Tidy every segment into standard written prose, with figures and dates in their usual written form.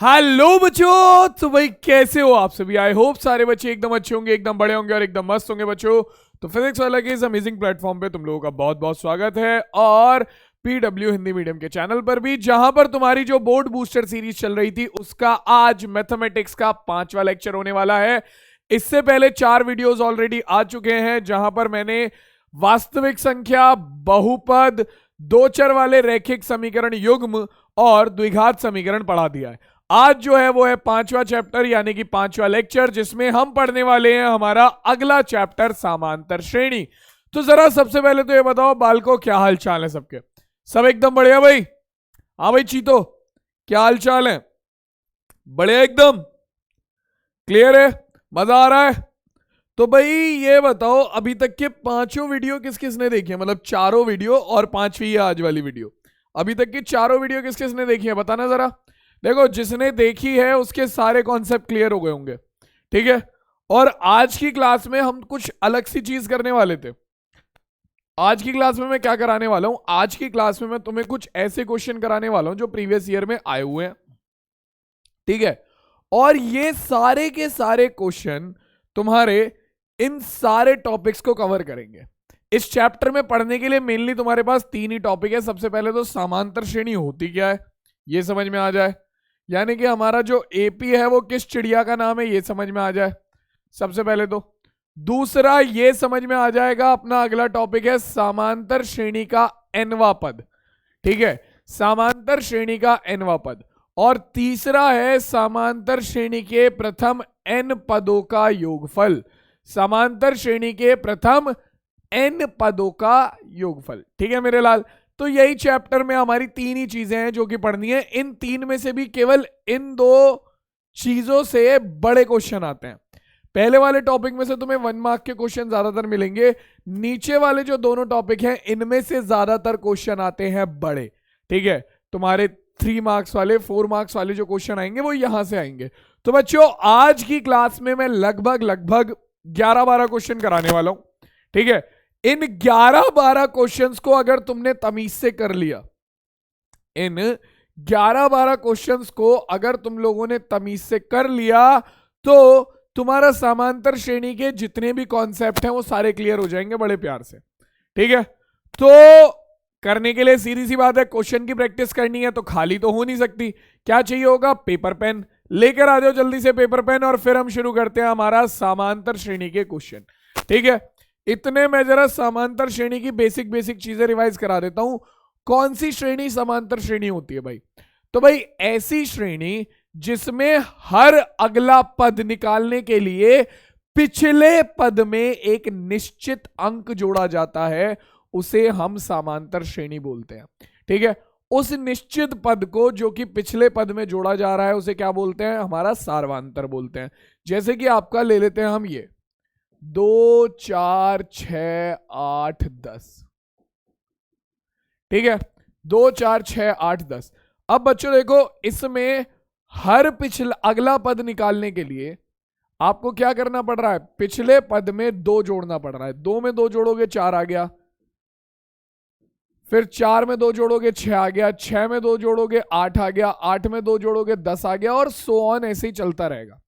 Hello बच्चों, तो भाई कैसे हो आप सभी। आई होप सारे बच्चे एकदम अच्छे होंगे, एकदम बड़े होंगे और एकदम मस्त होंगे बच्चों। तो फिजिक्स वाला के इस अमेजिंग प्लेटफॉर्म पे तुम लोगों का बहुत बहुत स्वागत है। और पीडब्ल्यू हिंदी मीडियम के चैनल पर भी, जहां पर तुम्हारी जो बोर्ड बूस्टर सीरीज चल रही थी उसका आज मैथमेटिक्स का 5वां लेक्चर होने वाला है। इससे पहले 4 वीडियोस ऑलरेडी आ चुके हैं, जहां पर मैंने वास्तविक संख्या, बहुपद, दो चर वाले रैखिक समीकरण युग्म और द्विघात समीकरण पढ़ा दिया है। आज जो है वो है 5वां चैप्टर यानी कि 5वां लेक्चर, जिसमें हम पढ़ने वाले हैं हमारा अगला चैप्टर समांतर श्रेणी। तो जरा सबसे पहले तो ये बताओ बालको, क्या हाल चाल है सबके? सब एकदम बढ़िया भाई? हाँ भाई चीतो, क्या हाल चाल है? बढ़िया एकदम? क्लियर है? मजा आ रहा है? तो भाई ये बताओ, अभी तक के 5 वीडियो किस किस ने देखी है? मतलब 4 वीडियो और 5वीं है आज वाली वीडियो। अभी तक की 4 वीडियो किस किस ने देखी है बताना जरा। देखो, जिसने देखी है उसके सारे कॉन्सेप्ट क्लियर हो गए होंगे, ठीक है। और आज की क्लास में हम कुछ अलग सी चीज करने वाले थे। आज की क्लास में मैं क्या कराने वाला हूं? आज की क्लास में मैं तुम्हें कुछ ऐसे क्वेश्चन कराने वाला हूं जो प्रीवियस ईयर में आए हुए हैं, ठीक है। और ये सारे के सारे क्वेश्चन तुम्हारे इन सारे टॉपिक्स को कवर करेंगे। इस चैप्टर में पढ़ने के लिए मेनली तुम्हारे पास 3 ही टॉपिक है। सबसे पहले तो समांतर श्रेणी होती क्या है, ये समझ में आ जाए, यानी कि हमारा जो एपी है वो किस चिड़िया का नाम है, ये समझ में आ जाए सबसे पहले तो। दूसरा ये समझ में आ जाएगा, अपना अगला टॉपिक है समांतर श्रेणी का nवां पद, ठीक है, समांतर श्रेणी का nवां पद। और तीसरा है समांतर श्रेणी के प्रथम n पदों का योगफल, समांतर श्रेणी के प्रथम n पदों का योगफल, ठीक है मेरे लाल। तो यही चैप्टर में हमारी 3 ही चीजें हैं जो कि पढ़नी है। इन 3 में से भी केवल इन 2 चीजों से बड़े क्वेश्चन आते हैं। पहले वाले टॉपिक में से तुम्हें 1 मार्क के क्वेश्चन ज्यादातर मिलेंगे, नीचे वाले जो दोनों टॉपिक हैं इनमें से ज्यादातर क्वेश्चन आते हैं बड़े, ठीक है। तुम्हारे 3 मार्क्स वाले, 4 मार्क्स वाले जो क्वेश्चन आएंगे वो यहां से आएंगे। तो बच्चों आज की क्लास में मैं लगभग 11-12 क्वेश्चन कराने वाला हूं, ठीक है। इन 11-12 क्वेश्चंस को अगर तुमने तमीज से कर लिया, इन 11-12 क्वेश्चंस को अगर तुम लोगों ने तमीज से कर लिया, तो तुम्हारा समांतर श्रेणी के जितने भी कॉन्सेप्ट हैं वो सारे क्लियर हो जाएंगे बड़े प्यार से, ठीक है। तो करने के लिए सीधी सी बात है, क्वेश्चन की प्रैक्टिस करनी है तो खाली तो हो नहीं सकती। क्या चाहिए होगा? पेपर पेन लेकर आ जाओ जल्दी से, पेपर पेन, और फिर हम शुरू करते हैं हमारा समांतर श्रेणी के क्वेश्चन, ठीक है। इतने में जरा समांतर श्रेणी की बेसिक चीजें रिवाइज करा देता हूं। कौन सी श्रेणी समांतर श्रेणी होती है भाई? तो भाई ऐसी श्रेणी जिसमें हर अगला पद निकालने के लिए पिछले पद में एक निश्चित अंक जोड़ा जाता है, उसे हम समांतर श्रेणी बोलते हैं, ठीक है। उस निश्चित पद को जो कि पिछले पद में जोड़ा जा रहा है उसे क्या बोलते हैं? हमारा सार्वांतर बोलते हैं। जैसे कि आपका ले लेते हैं हम ये 2, 4, 6, 8, 10, ठीक है। 2, 4, 6, 8, 10। अब बच्चों देखो, इसमें हर पिछला अगला पद निकालने के लिए आपको क्या करना पड़ रहा है? पिछले पद में 2 जोड़ना पड़ रहा है। 2 में 2 जोड़ोगे 4 आ गया, फिर 4 में 2 जोड़ोगे 6 आ गया, 6 में 2 जोड़ोगे 8 आ गया, 8 में 2 जोड़ोगे 10 आ गया, और सो ऑन ऐसे ही चलता रहेगा,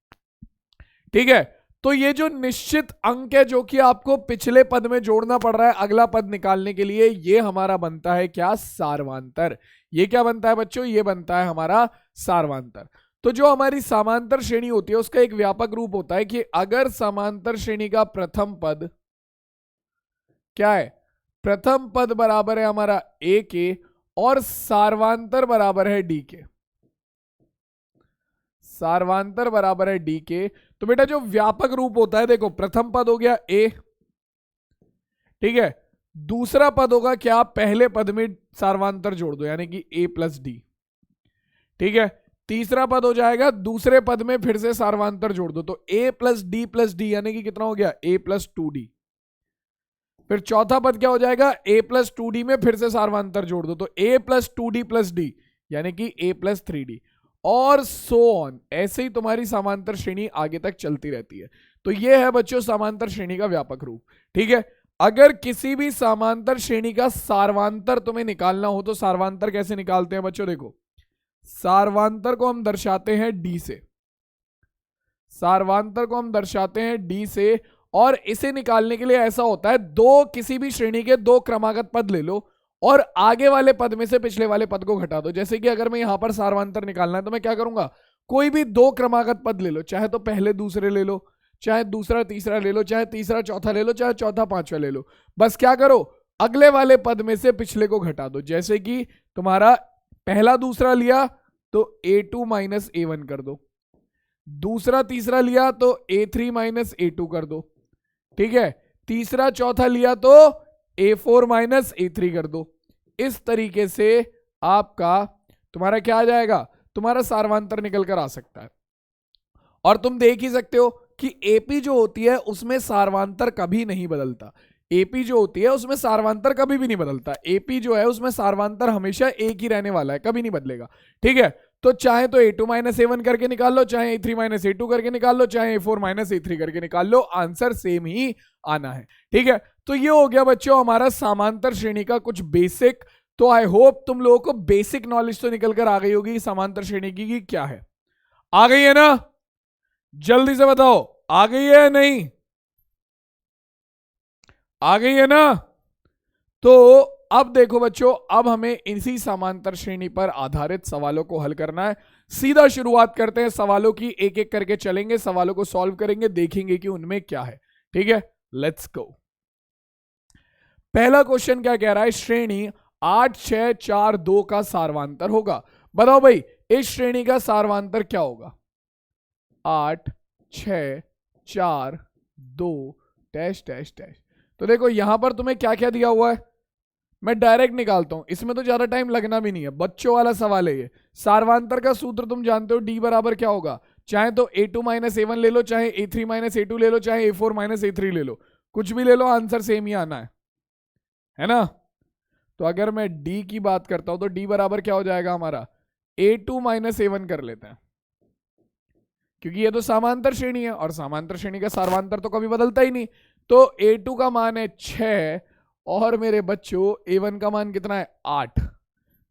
ठीक है। तो ये जो निश्चित अंक है जो कि आपको पिछले पद में जोड़ना पड़ रहा है अगला पद निकालने के लिए, ये हमारा बनता है क्या? सार्वांतर। ये क्या बनता है बच्चों? ये बनता है हमारा सार्वांतर। तो जो हमारी समांतर श्रेणी होती है उसका एक व्यापक रूप होता है कि अगर समांतर श्रेणी का प्रथम पद क्या है? प्रथम पद बराबर है हमारा ए के, और सार्वांतर बराबर है डी के, सार्वांतर बराबर है डी के। तो बेटा जो व्यापक रूप होता है, देखो प्रथम पद हो गया ए, ठीक है। दूसरा पद होगा क्या? पहले पद में सार्वांतर जोड़ दो यानी कि ए प्लस डी, ठीक है। तीसरा पद हो जाएगा दूसरे पद में फिर से सार्वांतर जोड़ दो, तो ए प्लस डी यानी कि कितना हो गया? ए प्लस 2d। फिर चौथा पद क्या हो जाएगा? ए प्लस 2d में फिर से सार्वांतर जोड़ दो, तो ए प्लस 2d प्लस डी यानी कि ए प्लस 3d, और सो ऑन। ऐसे ही तुम्हारी समांतर श्रेणी आगे तक चलती रहती है। तो ये है बच्चों समांतर श्रेणी का व्यापक रूप, ठीक है। अगर किसी भी समांतर श्रेणी का सार्वांतर तुम्हें निकालना हो तो सार्वांतर कैसे निकालते हैं बच्चों? देखो, सार्वांतर को हम दर्शाते हैं डी से, सार्वांतर को हम दर्शाते हैं डी से। और इसे निकालने के लिए ऐसा होता है, दो किसी भी श्रेणी के दो क्रमागत पद ले लो और आगे वाले पद में से पिछले वाले पद को घटा दो। जैसे कि अगर मैं यहां पर सार्वांतर निकालना है तो मैं क्या करूंगा, कोई भी दो क्रमागत पद ले लो, चाहे तो पहले दूसरे ले लो, चाहे दूसरा तीसरा ले लो, चाहे तीसरा चौथा ले लो, चाहे चौथा पांचवा ले लो। बस क्या करो, अगले वाले पद में से पिछले को घटा दो। जैसे कि तुम्हारा पहला दूसरा लिया तो a2 माइनस a1 कर दो, दूसरा तीसरा लिया तो a3 माइनस a2 कर दो, ठीक है, तीसरा चौथा लिया तो a4 माइनस a3 कर दो। इस तरीके से आपका तुम्हारा क्या आ जाएगा, तुम्हारा सार्वांतर निकल कर आ सकता है। और तुम देख ही सकते हो कि एपी जो होती है उसमें सार्वांतर कभी नहीं बदलता, एपी जो होती है उसमें सार्वांतर कभी भी नहीं बदलता। एपी जो है उसमें सार्वांतर हमेशा एक ही रहने वाला है, कभी नहीं बदलेगा, ठीक है। तो चाहे तो a2 माइनस a1 करके निकाल लो, चाहे a3 माइनस a2 करके निकाल लो, चाहे a4 माइनस a3 करके निकाल लो, आंसर सेम ही आना है, ठीक है। तो ये हो गया बच्चों हमारा समांतर श्रेणी का कुछ बेसिक। तो आई होप तुम लोगों को बेसिक नॉलेज तो निकल कर आ गई होगी समांतर श्रेणी की क्या है। आ गई है ना, जल्दी से बताओ, आ गई है नहीं, आ गई है ना। तो अब देखो बच्चों, अब हमें इसी समांतर श्रेणी पर आधारित सवालों को हल करना है। सीधा शुरुआत करते हैं सवालों की, एक एक करके चलेंगे, सवालों को सॉल्व करेंगे, देखेंगे कि उनमें क्या है, ठीक है। Let's go. पहला क्वेश्चन क्या कह रहा है, श्रेणी 8 6 4 2 का सार्वांतर होगा। बताओ भाई इस श्रेणी का सार्वांतर क्या होगा। 8 6 4 2 डैश डैश डैश। तो देखो यहां पर तुम्हें क्या क्या दिया हुआ है, मैं डायरेक्ट निकालता हूं, इसमें तो ज्यादा टाइम लगना भी नहीं है, बच्चों वाला सवाल है ये। सार्वांतर का सूत्र तुम जानते हो, डी बराबर क्या होगा, चाहे तो a2 माइनस a1 ले लो, चाहे a3 माइनस a2 ले लो, चाहे a4 माइनस a3 ले लो, कुछ भी ले लो, आंसर सेम ही आना है ना। तो अगर मैं डी की बात करता हूं तो डी बराबर क्या हो जाएगा हमारा, a2 माइनस a1 कर लेते हैं, क्योंकि ये तो समांतर श्रेणी है और समांतर श्रेणी का सार्वांतर तो कभी बदलता ही नहीं। तो a2 का मान है 6 और मेरे बच्चों a1 का मान कितना है 8,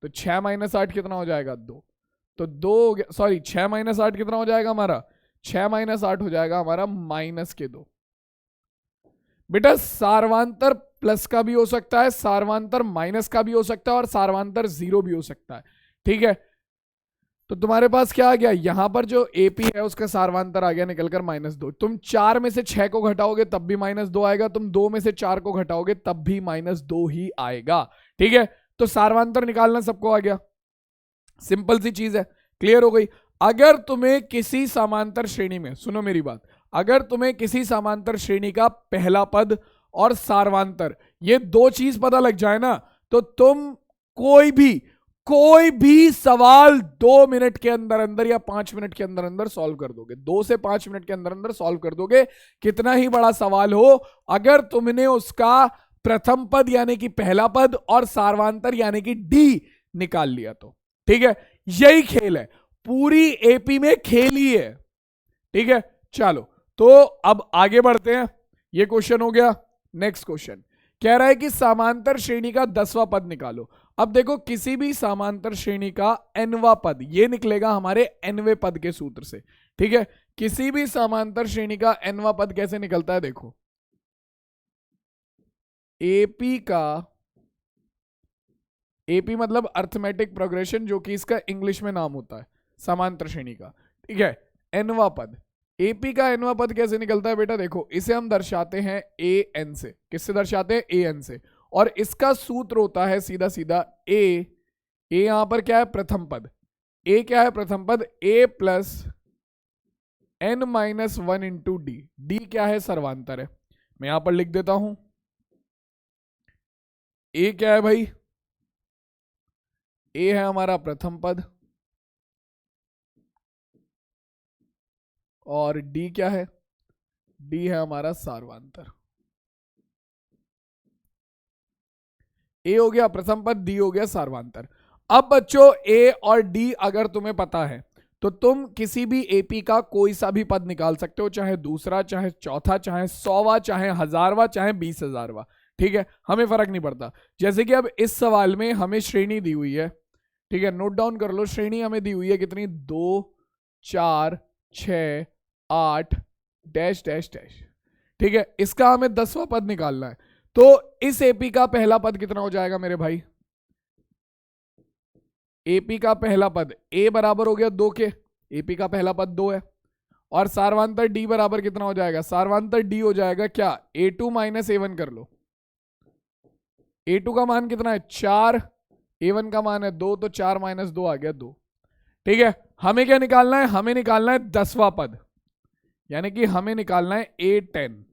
तो 6 माइनस 8 कितना हो जाएगा 2, तो 2 सॉरी 6 माइनस 8 कितना हो जाएगा हमारा, 6 माइनस 8 हो जाएगा हमारा माइनस के 2। बेटा सार्वांतर प्लस का भी हो सकता है, सार्वांतर माइनस का भी हो सकता है और सार्वांतर 0 भी हो सकता है, ठीक है। तो तुम्हारे पास क्या आ गया, यहां पर जो एपी है उसका सार्वांतर आ गया निकलकर -2। तुम 4 में से 6 को घटाओगे तब भी -2 आएगा, तुम 2 में से 4 को घटाओगे तब भी -2 ही आएगा, ठीक है। तो सार्वांतर निकालना सबको आ गया, सिंपल सी चीज है, क्लियर हो गई। अगर तुम्हें किसी समांतर श्रेणी में, सुनो मेरी बात, अगर तुम्हें किसी समांतर श्रेणी का पहला पद और सार्वांतर ये दो चीज पता लग जाए ना, तो तुम कोई भी सवाल 2 मिनट के अंदर अंदर या 5 मिनट के अंदर अंदर सॉल्व कर दोगे, 2 से 5 मिनट के अंदर अंदर सॉल्व कर दोगे, कितना ही बड़ा सवाल हो, अगर तुमने उसका प्रथम पद यानी कि पहला पद और सार्वांतर यानी कि डी निकाल लिया तो, ठीक है। यही खेल है, पूरी एपी में खेल ही है, ठीक है। चलो तो अब आगे बढ़ते हैं, ये क्वेश्चन हो गया। नेक्स्ट क्वेश्चन कह रहा है कि समांतर श्रेणी का 10वां पद निकालो। अब देखो किसी भी समांतर श्रेणी का nवां पद, ये निकलेगा हमारे nवें पद के सूत्र से, ठीक है। किसी भी समांतर श्रेणी का nवां पद कैसे निकलता है, देखो एपी मतलब अर्थमेटिक प्रोग्रेशन, जो कि इसका इंग्लिश में नाम होता है समांतर श्रेणी का, ठीक है। nवां पद, एपी का nवां पद कैसे निकलता है बेटा, देखो इसे हम दर्शाते हैं an से। किससे दर्शाते हैं, an से। और इसका सूत्र होता है सीधा सीधा ए यहां पर क्या है प्रथम पद, ए क्या है प्रथम पद, a plus n-1 into D, D क्या है सर्वांतर है। मैं यहां पर लिख देता हूं, ए क्या है भाई, ए है हमारा प्रथम पद और डी क्या है, डी है हमारा सार्वांतर। ए हो गया प्रथम पद, डी हो गया सार्वांतर। अब बच्चों ए और डी अगर तुम्हें पता है तो तुम किसी भी एपी का कोई सा भी पद निकाल सकते हो, चाहे दूसरा, चाहे चौथा, चाहे 100वां, चाहे 1000वां, चाहे 20,000वां, ठीक है, हमें फर्क नहीं पड़ता। जैसे कि अब इस सवाल में हमें श्रेणी दी हुई है, ठीक है, नोट डाउन कर लो। श्रेणी हमें दी हुई है कितनी, 2 4 6 8 डैश डैश डैश। ठीक है, इसका हमें 10वां पद निकालना है। तो इस एपी का पहला पद कितना हो जाएगा मेरे भाई, एपी का पहला पद ए बराबर हो गया 2 के, एपी का पहला पद 2 है, और सार्वांतर डी बराबर कितना हो जाएगा, सार्वांतर डी हो जाएगा क्या, A2 माइनस A1 कर लो। A2 का मान कितना है 4, A1 का मान है 2, तो 4 माइनस 2 आ गया 2। ठीक है, हमें क्या निकालना है, हमें निकालना है 10वां पद, यानी कि हमें निकालना है A10।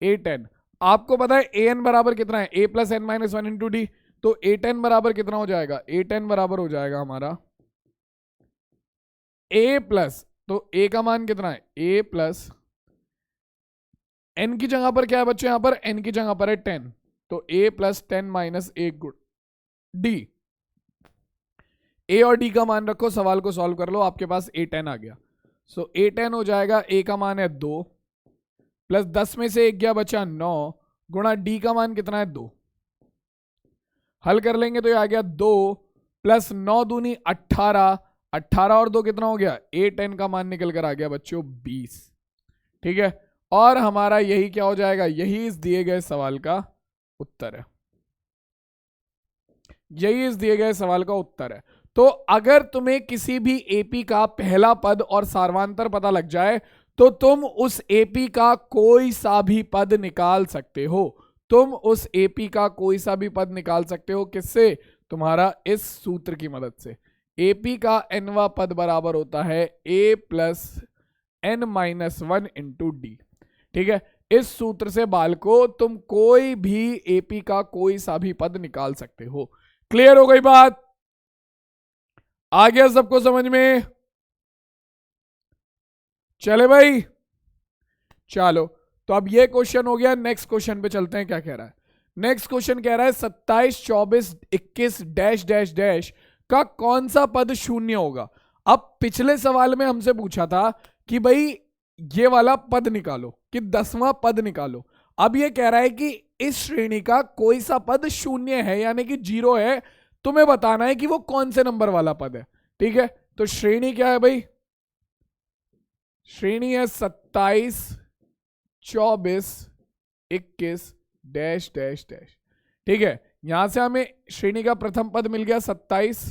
A10 आपको पता है an बराबर कितना है, a plus N minus 1 into D, तो A10 बराबर कितना हो जाएगा, A10 बराबर हो जाएगा हमारा a प्लस, तो a का मान कितना है, a प्लस n की जगह पर क्या है बच्चों, यहां पर n की जगह पर है 10, तो a प्लस 10 माइनस 1 गुण d। a और d का मान रखो, सवाल को सॉल्व कर लो, आपके पास A10 आ गया। सो A10 हो जाएगा, a का मान है 2 प्लस 10 में से 1 गया बचा 9 गुणा d का मान कितना है 2। हल कर लेंगे तो ये आ गया 2 प्लस 9 दूनी 18, 18 और 2 कितना हो गया, A10 का मान निकल कर आ गया बच्चों 20। ठीक है, और हमारा यही क्या हो जाएगा, यही इस दिए गए सवाल का उत्तर है, यही इस दिए गए सवाल का उत्तर है। तो अगर तुम्हें किसी भी एपी का पहला पद और सार्वांतर पता लग जाए तो तुम उस एपी का कोई सा भी पद निकाल सकते हो, तुम उस एपी का कोई सा भी पद निकाल सकते हो, किससे, तुम्हारा इस सूत्र की मदद से। एपी का nवां पद बराबर होता है a plus n minus 1 into D. ठीक है, इस सूत्र से बालको तुम कोई भी एपी का कोई सा भी पद निकाल सकते हो। क्लियर हो गई बात, आ गया सबको समझ में, चले भाई चलो। तो अब ये क्वेश्चन हो गया, नेक्स्ट क्वेश्चन पे चलते हैं, क्या कह रहा है। नेक्स्ट क्वेश्चन कह रहा है 27 24 21 डैश डैश डैश का कौन सा पद शून्य होगा। अब पिछले सवाल में हमसे पूछा था कि भाई ये वाला पद निकालो, कि 10वां पद निकालो। अब ये कह रहा है कि इस श्रेणी का कोई सा पद शून्य है, यानी कि 0 है, तुम्हें बताना है कि वो कौन से नंबर वाला पद है। ठीक है, तो श्रेणी क्या है भाई, श्रेणी है 27 24 21 डैश डैश डैश। ठीक है, यहां से हमें श्रेणी का प्रथम पद मिल गया 27।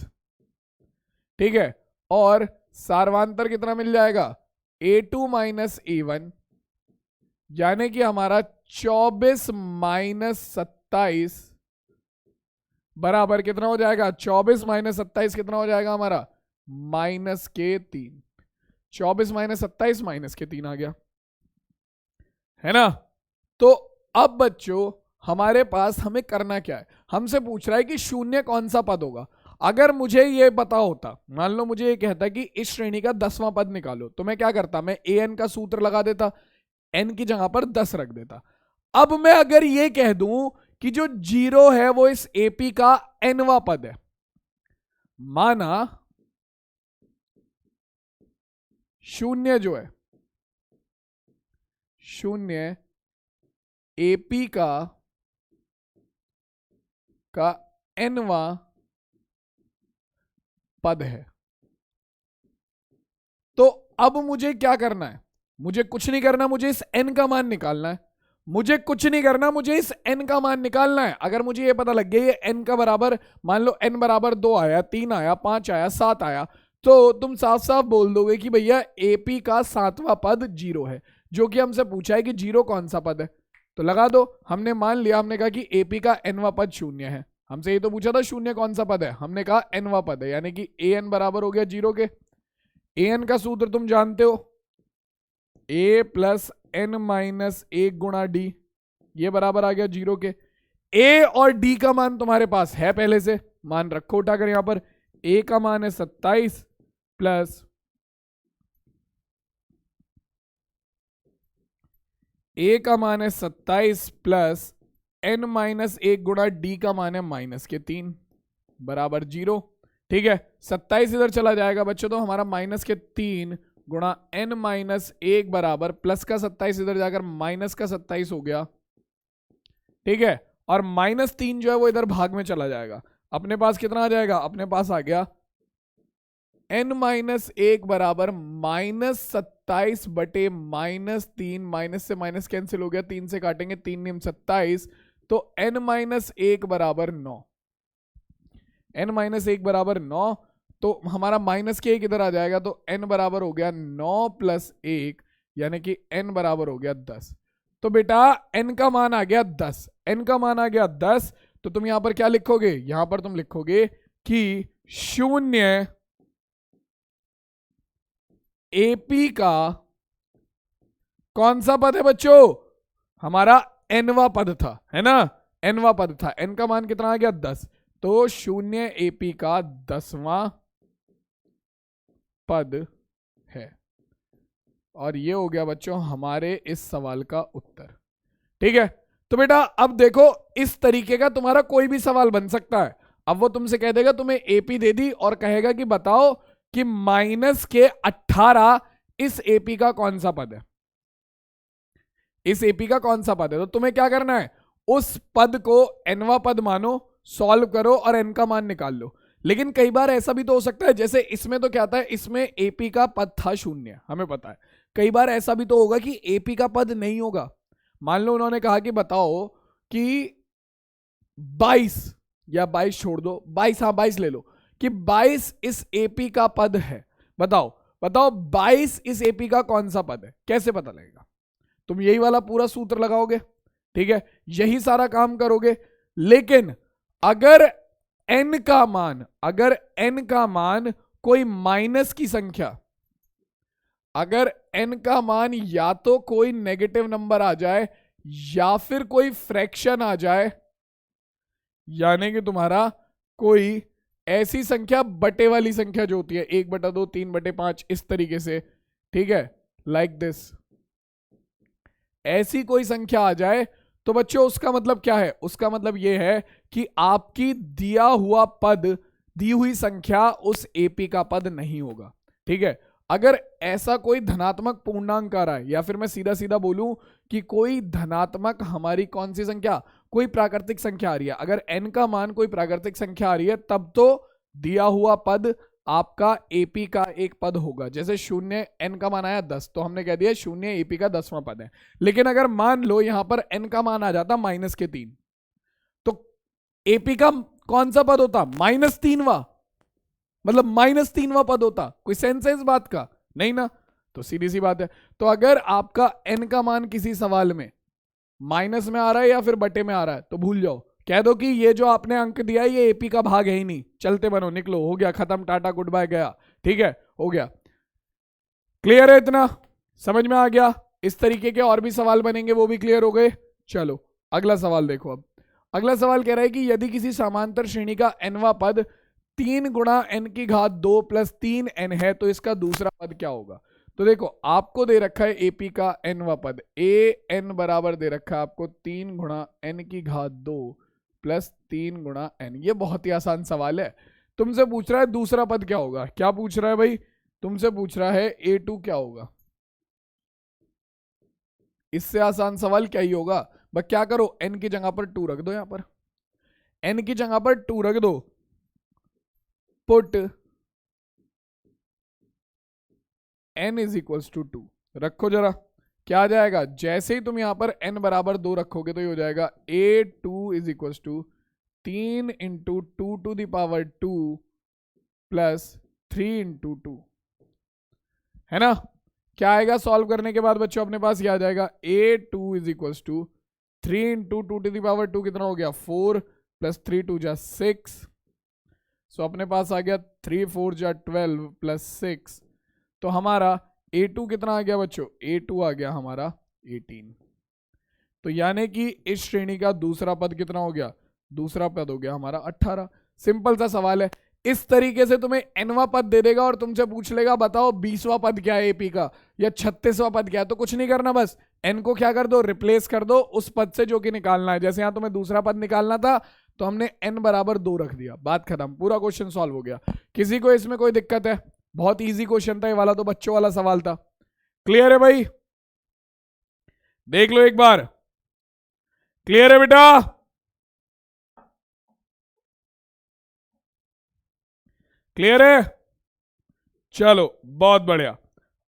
ठीक है, और सार्वांतर कितना मिल जाएगा, A2 माइनस A1, यानी कि हमारा 24 माइनस 27 बराबर कितना हो जाएगा, 24 माइनस 27 कितना हो जाएगा हमारा, माइनस के 3। 24 माइनस 27 माइनस के 3 आ गया, है ना। तो अब बच्चों हमारे पास हमें करना क्या है, हमसे पूछ रहा है कि शून्य कौन सा पद होगा। अगर मुझे ये पता होता, मान लो मुझे ये कहता कि इस श्रेणी का 10वां पद निकालो, तो मैं क्या करता, मैं an का सूत्र लगा देता, n की जगह पर 10 रख देता। अब मैं अगर ये कह दूं कि जो 0 है वो इस एपी का nवां पद है, माना शून्य जो है, शून्य एपी का nवां पद है, तो अब मुझे क्या करना है, मुझे कुछ नहीं करना, मुझे इस n का मान निकालना है, मुझे कुछ नहीं करना, मुझे इस n का मान निकालना है। अगर मुझे ये पता लग गया ये n का बराबर, मान लो n बराबर 2 आया, 3 आया, 5 आया, 7 आया, तो तुम साफ साफ बोल दोगे कि भैया एपी का 7वां पद 0 है, जो कि हमसे पूछा है कि 0 कौन सा पद है, तो लगा दो। हमने मान लिया, हमने कहा कि एपी का nवां पद 0 है, हमसे ये तो पूछा था शून्य कौन सा पद है, हमने कहा nवां पद है, यानी कि an बराबर हो गया 0 के। an का सूत्र तुम जानते हो, a प्लस n माइनस 1 गुणा डी, ये बराबर आ गया 0 के। a और d का मान तुम्हारे पास है पहले से, मान रखो उठाकर यहां पर, a का मान है 27 प्लस a का मान है 27 प्लस n माइनस 1 गुणा d का मान है माइनस के 3 बराबर 0। ठीक है, 27 इधर चला जाएगा बच्चों, तो हमारा माइनस के 3 गुणा n माइनस 1 बराबर प्लस का 27 इधर जाकर माइनस का 27 हो गया। ठीक है, और माइनस 3 जो है वो इधर भाग में चला जाएगा। अपने पास कितना आ जाएगा, अपने पास आ गया n-1 बराबर -27/-3, माइनस से माइनस कैंसिल हो गया, 3 से काटेंगे, 3 नियम 27, तो n-1 बराबर 9। n-1 बराबर 9, तो हमारा माइनस के एक इधर आ जाएगा, तो n बराबर हो गया 9 + 1, यानी कि n बराबर हो गया 10। तो बेटा n का मान आ गया 10, n का मान आ गया 10, तो तुम यहां पर क्या लिखोगे, यहां पर तुम लिखोगे कि 0 एपी का कौन सा पद है बच्चों, हमारा nवा पद था, है ना, nवा पद था, n का मान कितना आ गया 10, तो 0 एपी का 10वां पद है। और ये हो गया बच्चों हमारे इस सवाल का उत्तर। ठीक है, तो बेटा अब देखो इस तरीके का तुम्हारा कोई भी सवाल बन सकता है। अब वो तुमसे कह देगा तुम्हें एपी दे दी और कहेगा कि बताओ कि -18 इस एपी का कौन सा पद है, इस एपी का कौन सा पद है। तो तुम्हें क्या करना है, उस पद को nवा पद मानो, सॉल्व करो और n का मान निकाल लो। लेकिन कई बार ऐसा भी तो हो सकता है, जैसे इसमें तो क्या था, इसमें एपी का पद था 0, हमें पता है। कई बार ऐसा भी तो होगा कि एपी का पद नहीं होगा। मान लो उन्होंने कहा कि बताओ कि 22, या 22 छोड़ दो, 22, हाँ 22 ले लो, कि 22 इस एपी का पद है। बताओ बताओ 22 इस एपी का कौन सा पद है, कैसे पता लगेगा। तुम यही वाला पूरा सूत्र लगाओगे, ठीक है, यही सारा काम करोगे। लेकिन अगर n का मान, अगर n का मान कोई माइनस की संख्या, अगर n का मान या तो कोई नेगेटिव नंबर आ जाए या फिर कोई फ्रैक्शन आ जाए, यानी कि तुम्हारा कोई ऐसी संख्या बटे वाली संख्या जो होती है 1/2, 3/5 इस तरीके से, ठीक है, लाइक दिस, ऐसी कोई संख्या आ जाए, तो बच्चों उसका मतलब क्या है, उसका मतलब यह है कि आपकी दिया हुआ पद, दी हुई संख्या उस एपी का पद नहीं होगा। ठीक है, अगर ऐसा कोई धनात्मक पूर्णांक आ रहा है, या फिर मैं सीधा सीधा बोलूं कि कोई धनात्मक हमारी कौन सी संख्या, कोई प्राकृतिक संख्या आ रही है, अगर n का मान कोई प्राकृतिक संख्या आ रही है, तब तो दिया हुआ पद आपका एपी का एक पद होगा। जैसे 0, n का मान आया 10, तो हमने कह दिया 0 एपी का 10वां पद है। लेकिन अगर मान लो यहां पर n का मान आ जाता -3, तो एपी का कौन सा पद होता, -3वां, मतलब -3वां पद होता। कोई सेंस है इस बात का, नहीं ना। तो सीधी सी बात है, तो अगर आपका n का मान किसी सवाल में माइनस में आ रहा है या फिर बटे में आ रहा है, तो भूल जाओ, कह दो कि ये जो आपने अंक दिया है ये एपी का भाग है ही नहीं, चलते बनो, निकलो, हो गया खत्म, टाटा गुड बाय गया। ठीक है, हो गया, क्लियर है, इतना समझ में आ गया। इस तरीके के और भी सवाल बनेंगे, वो भी क्लियर हो गए। चलो अगला सवाल देखो। अब अगला सवाल कह रहा है कि यदि किसी समांतर श्रेणी का nवां पद 3 × n⁻2 + 3n है, तो इसका दूसरा पद क्या होगा। तो देखो आपको दे रखा है एपी का nवां पद, an बराबर दे रखा है आपको 3 × n⁻2 + 3 × n। ये बहुत ही आसान सवाल है। तुमसे पूछ रहा है दूसरा पद क्या होगा, क्या पूछ रहा है भाई, तुमसे पूछ रहा है a2 क्या होगा। इससे आसान सवाल क्या ही होगा। बस क्या करो, n की जगह पर 2 रख दो, यहां पर n की जगह पर 2 रख दो, पुट n = 2 रखो जरा, क्या आ जाएगा। जैसे ही तुम यहां पर n बराबर 2 रखोगे तो ये हो जाएगा a2 = 3 × 2⁻2 + 3 × 2, है ना। क्या आएगा सॉल्व करने के बाद बच्चों, अपने पास क्या आ जाएगा, a2 = 3 × 2⁻2 कितना हो गया 4 + 3 × 2 = 6, सो अपने पास आ गया 3 × 4 = 12 + 6, तो हमारा a2 कितना आ गया बच्चों, a2 आ गया हमारा 18। तो यानी कि इस श्रेणी का दूसरा पद कितना हो गया, दूसरा पद हो गया हमारा 18। सिंपल सा सवाल है। इस तरीके से तुम्हें nवां पद दे देगा और तुमसे पूछ लेगा बताओ 20वां पद क्या है एपी का, या 36वां पद क्या है, तो कुछ नहीं करना, बस n को क्या कर दो, रिप्लेस कर दो उस पद से जो कि निकालना है। जैसे यहां तुम्हें दूसरा पद निकालना था, तो हमने n बराबर 2 रख दिया, बात खत्म, पूरा क्वेश्चन सॉल्व हो गया। किसी को इसमें कोई दिक्कत है, बहुत इजी क्वेश्चन था ये वाला, तो बच्चों वाला सवाल था। क्लियर है भाई, देख लो एक बार, क्लियर है बेटा। क्लियर है? चलो बहुत बढ़िया।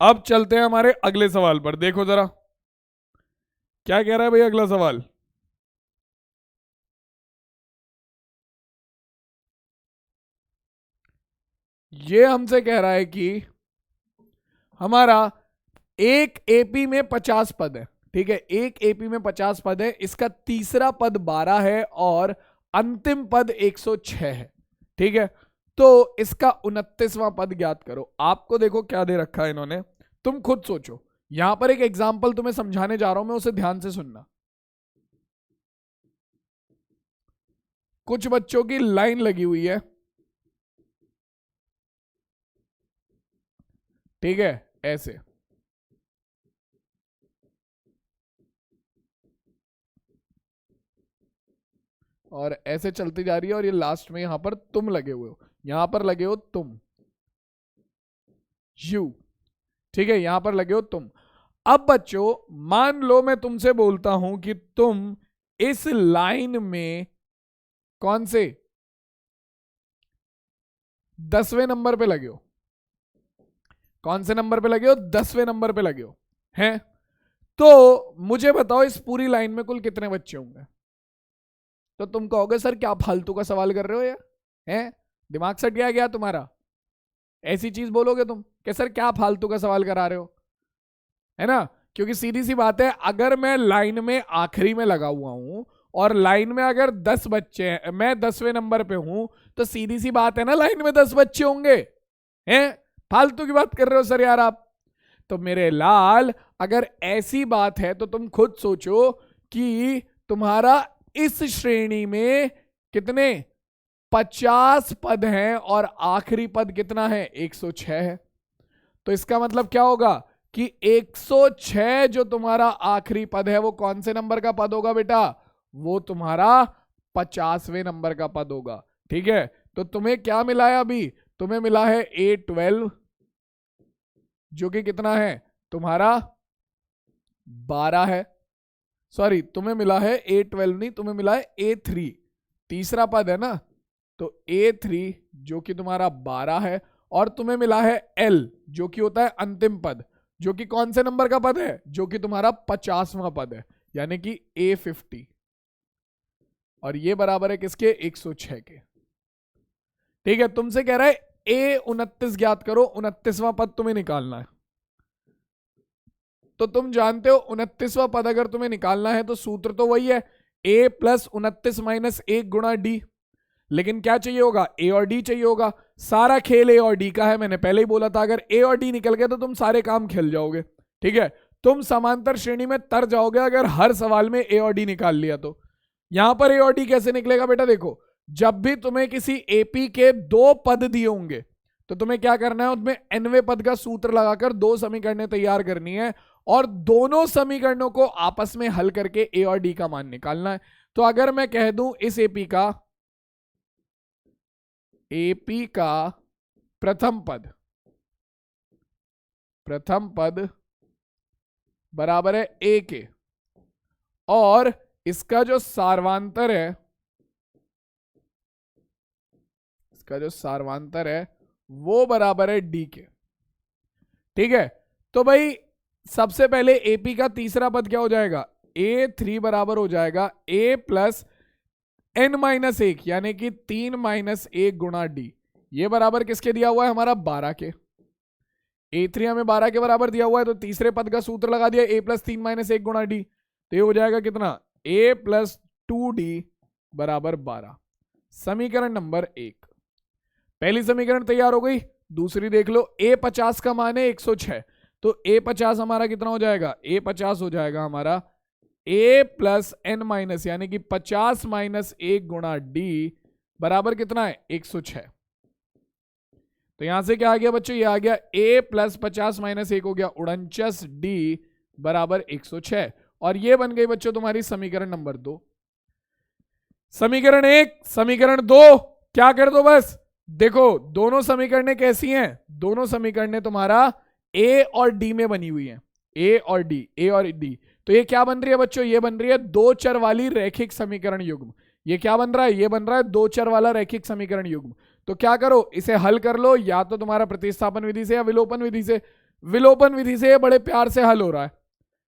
अब चलते हैं हमारे अगले सवाल पर। देखो जरा क्या कह रहा है भाई अगला सवाल। ये हमसे कह रहा है कि हमारा एक एपी में 50 पद है। ठीक है, एक एपी में 50 पद है, इसका तीसरा पद 12 है और अंतिम पद 106 है। ठीक है, तो इसका 29वां पद ज्ञात करो। आपको देखो क्या दे रखा है इन्होंने, तुम खुद सोचो। यहां पर एक एग्जाम्पल तुम्हें समझाने जा रहा हूं मैं, उसे ध्यान से सुनना। कुछ बच्चों की लाइन लगी हुई है, ठीक है, ऐसे। और ऐसे चलती जा रही है और ये लास्ट में यहां पर तुम लगे हुए हो, यहां पर लगे हो तुम, यू। ठीक है, यहां पर लगे हो तुम। अब बच्चों मान लो मैं तुमसे बोलता हूं कि तुम इस लाइन में कौन से 10वें नंबर पे लगे हो। कौन से नंबर पे लगे हो? 10वें नंबर पे लगे हो, हैं? तो मुझे बताओ इस पूरी लाइन में कुल कितने बच्चे होंगे? तो तुम कहोगे सर क्या फालतू का सवाल कर रहे हो यार, हैं? दिमाग सट गया तुम्हारा? ऐसी चीज बोलोगे तुम कि सर क्या फालतू का सवाल करा रहे हो, है ना? क्योंकि सीधी सी बात है, अगर मैं लाइन में आखिरी में लगा हुआ हूं और लाइन में अगर 10 बच्चे हैं, मैं 10वें नंबर पे हूं, तो सीधी सी बात है ना, लाइन में 10 बच्चे होंगे, हैं? फालतू की बात कर रहे हो सर यार आप। तो मेरे लाल अगर ऐसी बात है तो तुम खुद सोचो कि तुम्हारा इस श्रेणी में कितने 50 पद हैं और आखिरी पद कितना है? 106 है। तो इसका मतलब क्या होगा कि 106 जो तुम्हारा आखिरी पद है वो कौन से नंबर का पद होगा बेटा? वो तुम्हारा 50वें नंबर का पद होगा। ठीक है, तो तुम्हें क्या मिला है अभी? तुम्हें मिला है A12 जो कि कितना है तुम्हारा 12 है। सॉरी, तुम्हें मिला है A12 नहीं, तुम्हें मिला है A3, तीसरा पद है ना, तो A3 जो कि तुम्हारा 12 है, और तुम्हें मिला है L जो कि होता है अंतिम पद, जो कि कौन से नंबर का पद है? जो कि तुम्हारा 50वां पद है, यानी कि A50। और ये बराबर है किसके? 106 के। ठीक है, तुमसे कह रहा है A29 ज्ञात करो, 29वां पद तुम्हें निकालना है। तो तुम जानते हो 29वां पद अगर तुम्हें निकालना है तो सूत्र तो वही है, A प्लस 29 माइनस 1 गुणा डी। लेकिन क्या चाहिए होगा? A और D चाहिए होगा। सारा खेल A और D का है, मैंने पहले ही बोला था। अगर A और D निकल गए तो तुम सारे काम खेल जाओगे। ठीक है, तुम समांतर श्रेणी में तर जाओगे अगर हर सवाल में A और D निकाल लिया तो। यहां पर A और D कैसे निकलेगा बेटा? देखो, जब भी तुम्हें किसी AP के 2 पद दिए होंगे तो तुम्हें क्या करना है? उसमें nवें पद का सूत्र लगाकर 2 समीकरणें तैयार करनी है और दोनों समीकरणों को आपस में हल करके A और D का मान निकालना है। तो अगर मैं कह दूं इस AP का प्रथम पद बराबर है A के, और इसका जो सार्वांतर है वो बराबर है D के। ठीक है, तो भाई सबसे पहले AP का तीसरा पद क्या हो जाएगा? A3 बराबर हो जाएगा A प्लस n माइनस 1, यानी कि 3 माइनस 1 गुणा डी। ये बराबर किसके दिया हुआ है? हमारा 12 के। A3 हमें 12 के बराबर दिया हुआ है, तो तीसरे पद का सूत्र लगा दिया, A प्लस 3 माइनस 1 गुणा डी। तो ये हो जाएगा कितना? A प्लस 2D बराबर 12। समीकरण नंबर 1। पहली समीकरण तैयार हो गई। दूसरी देख लो, A50 का मान है 106, तो A50 हमारा कितना हो जाएगा? A50 हो जाएगा हमारा A प्लस n माइनस, यानी कि 50 माइनस 1 गुणा डी बराबर कितना है? 106। तो यहां से क्या आ गया बच्चों? ये आ गया A प्लस 50 माइनस 1 हो गया 49 डी बराबर 106। और ये बन गई बच्चों तुम्हारी समीकरण नंबर 2। समीकरण 1, समीकरण 2 क्या कर दो बस, देखो दोनों समीकरणें कैसी हैं? दोनों समीकरणें तुम्हारा A और D में बनी हुई हैं। A और D। तो ये क्या बन रही है बच्चों? ये बन रही है 2 चर वाली रैखिक समीकरण युग्म। ये क्या बन रहा है? ये बन रहा है 2 चर वाला रैखिक समीकरण युग्म। तो क्या करो, इसे हल कर लो, या तो तुम्हारा प्रतिस्थापन विधि से या विलोपन विधि से। विलोपन विधि से बड़े प्यार से हल हो रहा है।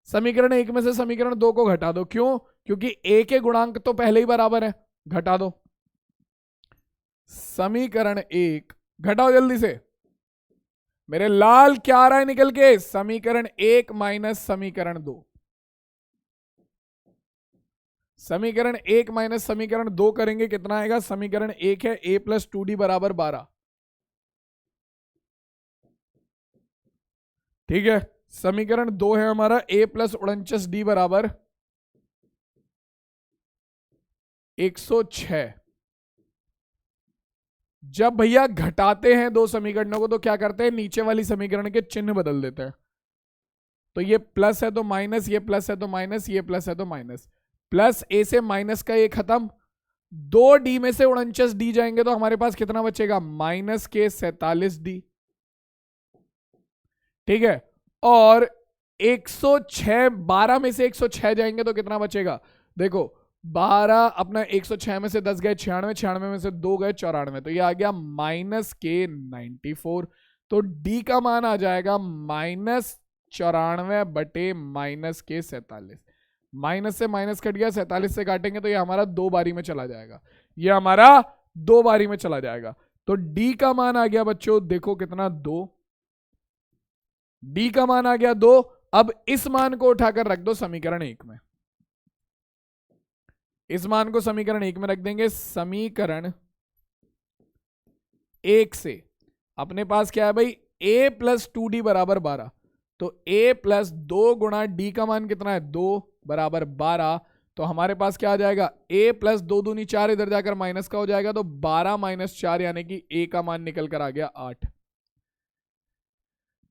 समीकरण 1 में से समीकरण 2 को घटा दो। क्यों? क्योंकि a के गुणांक तो पहले ही बराबर है, घटा दो। समीकरण 1 घटाओ जल्दी से, मेरे लाल क्या आ रहा है निकल के? समीकरण 1 माइनस समीकरण 2। समीकरण 1 माइनस समीकरण 2 करेंगे, कितना आएगा? समीकरण 1 है a प्लस 2d बराबर 12। ठीक है, समीकरण 2 है हमारा a प्लस 49d बराबर 106। जब भैया घटाते हैं दो समीकरणों को तो क्या करते हैं, नीचे वाली समीकरण के चिन्ह बदल देते हैं। तो ये प्लस है तो माइनस, ये प्लस है तो माइनस, ये प्लस है तो माइनस। प्लस ए से माइनस का ये खत्म, 2d में से 49d जाएंगे तो हमारे पास कितना बचेगा? माइनस के 47d। ठीक है, और 106, 12 में से 106 जाएंगे तो कितना बचेगा? देखो 12 अपना 106 में से 10 गए 96, 96 में से 2 गए 94, तो ये आ गया माइनस के 94। तो d का मान आ जाएगा माइनस 94 बटे माइनस के 47। माइनस से माइनस कट गया, 47 से काटेंगे तो ये हमारा 2 बारी में चला जाएगा, ये हमारा 2 बारी में चला जाएगा। तो d का मान आ गया बच्चों, देखो कितना? 2। d का मान आ गया 2। अब इस मान को उठाकर रख दो समीकरण 1 में। इस मान को समीकरण 1 में रख देंगे। समीकरण 1 से अपने पास क्या है भाई? a प्लस 2d बराबर 12। तो a प्लस 2 गुणा d का मान कितना है? 2 बराबर 12। तो हमारे पास क्या आ जाएगा? a प्लस 2 दूनी 4, इधर जाकर माइनस का हो जाएगा, तो 12 माइनस 4 यानी कि a का मान निकल कर आ गया 8।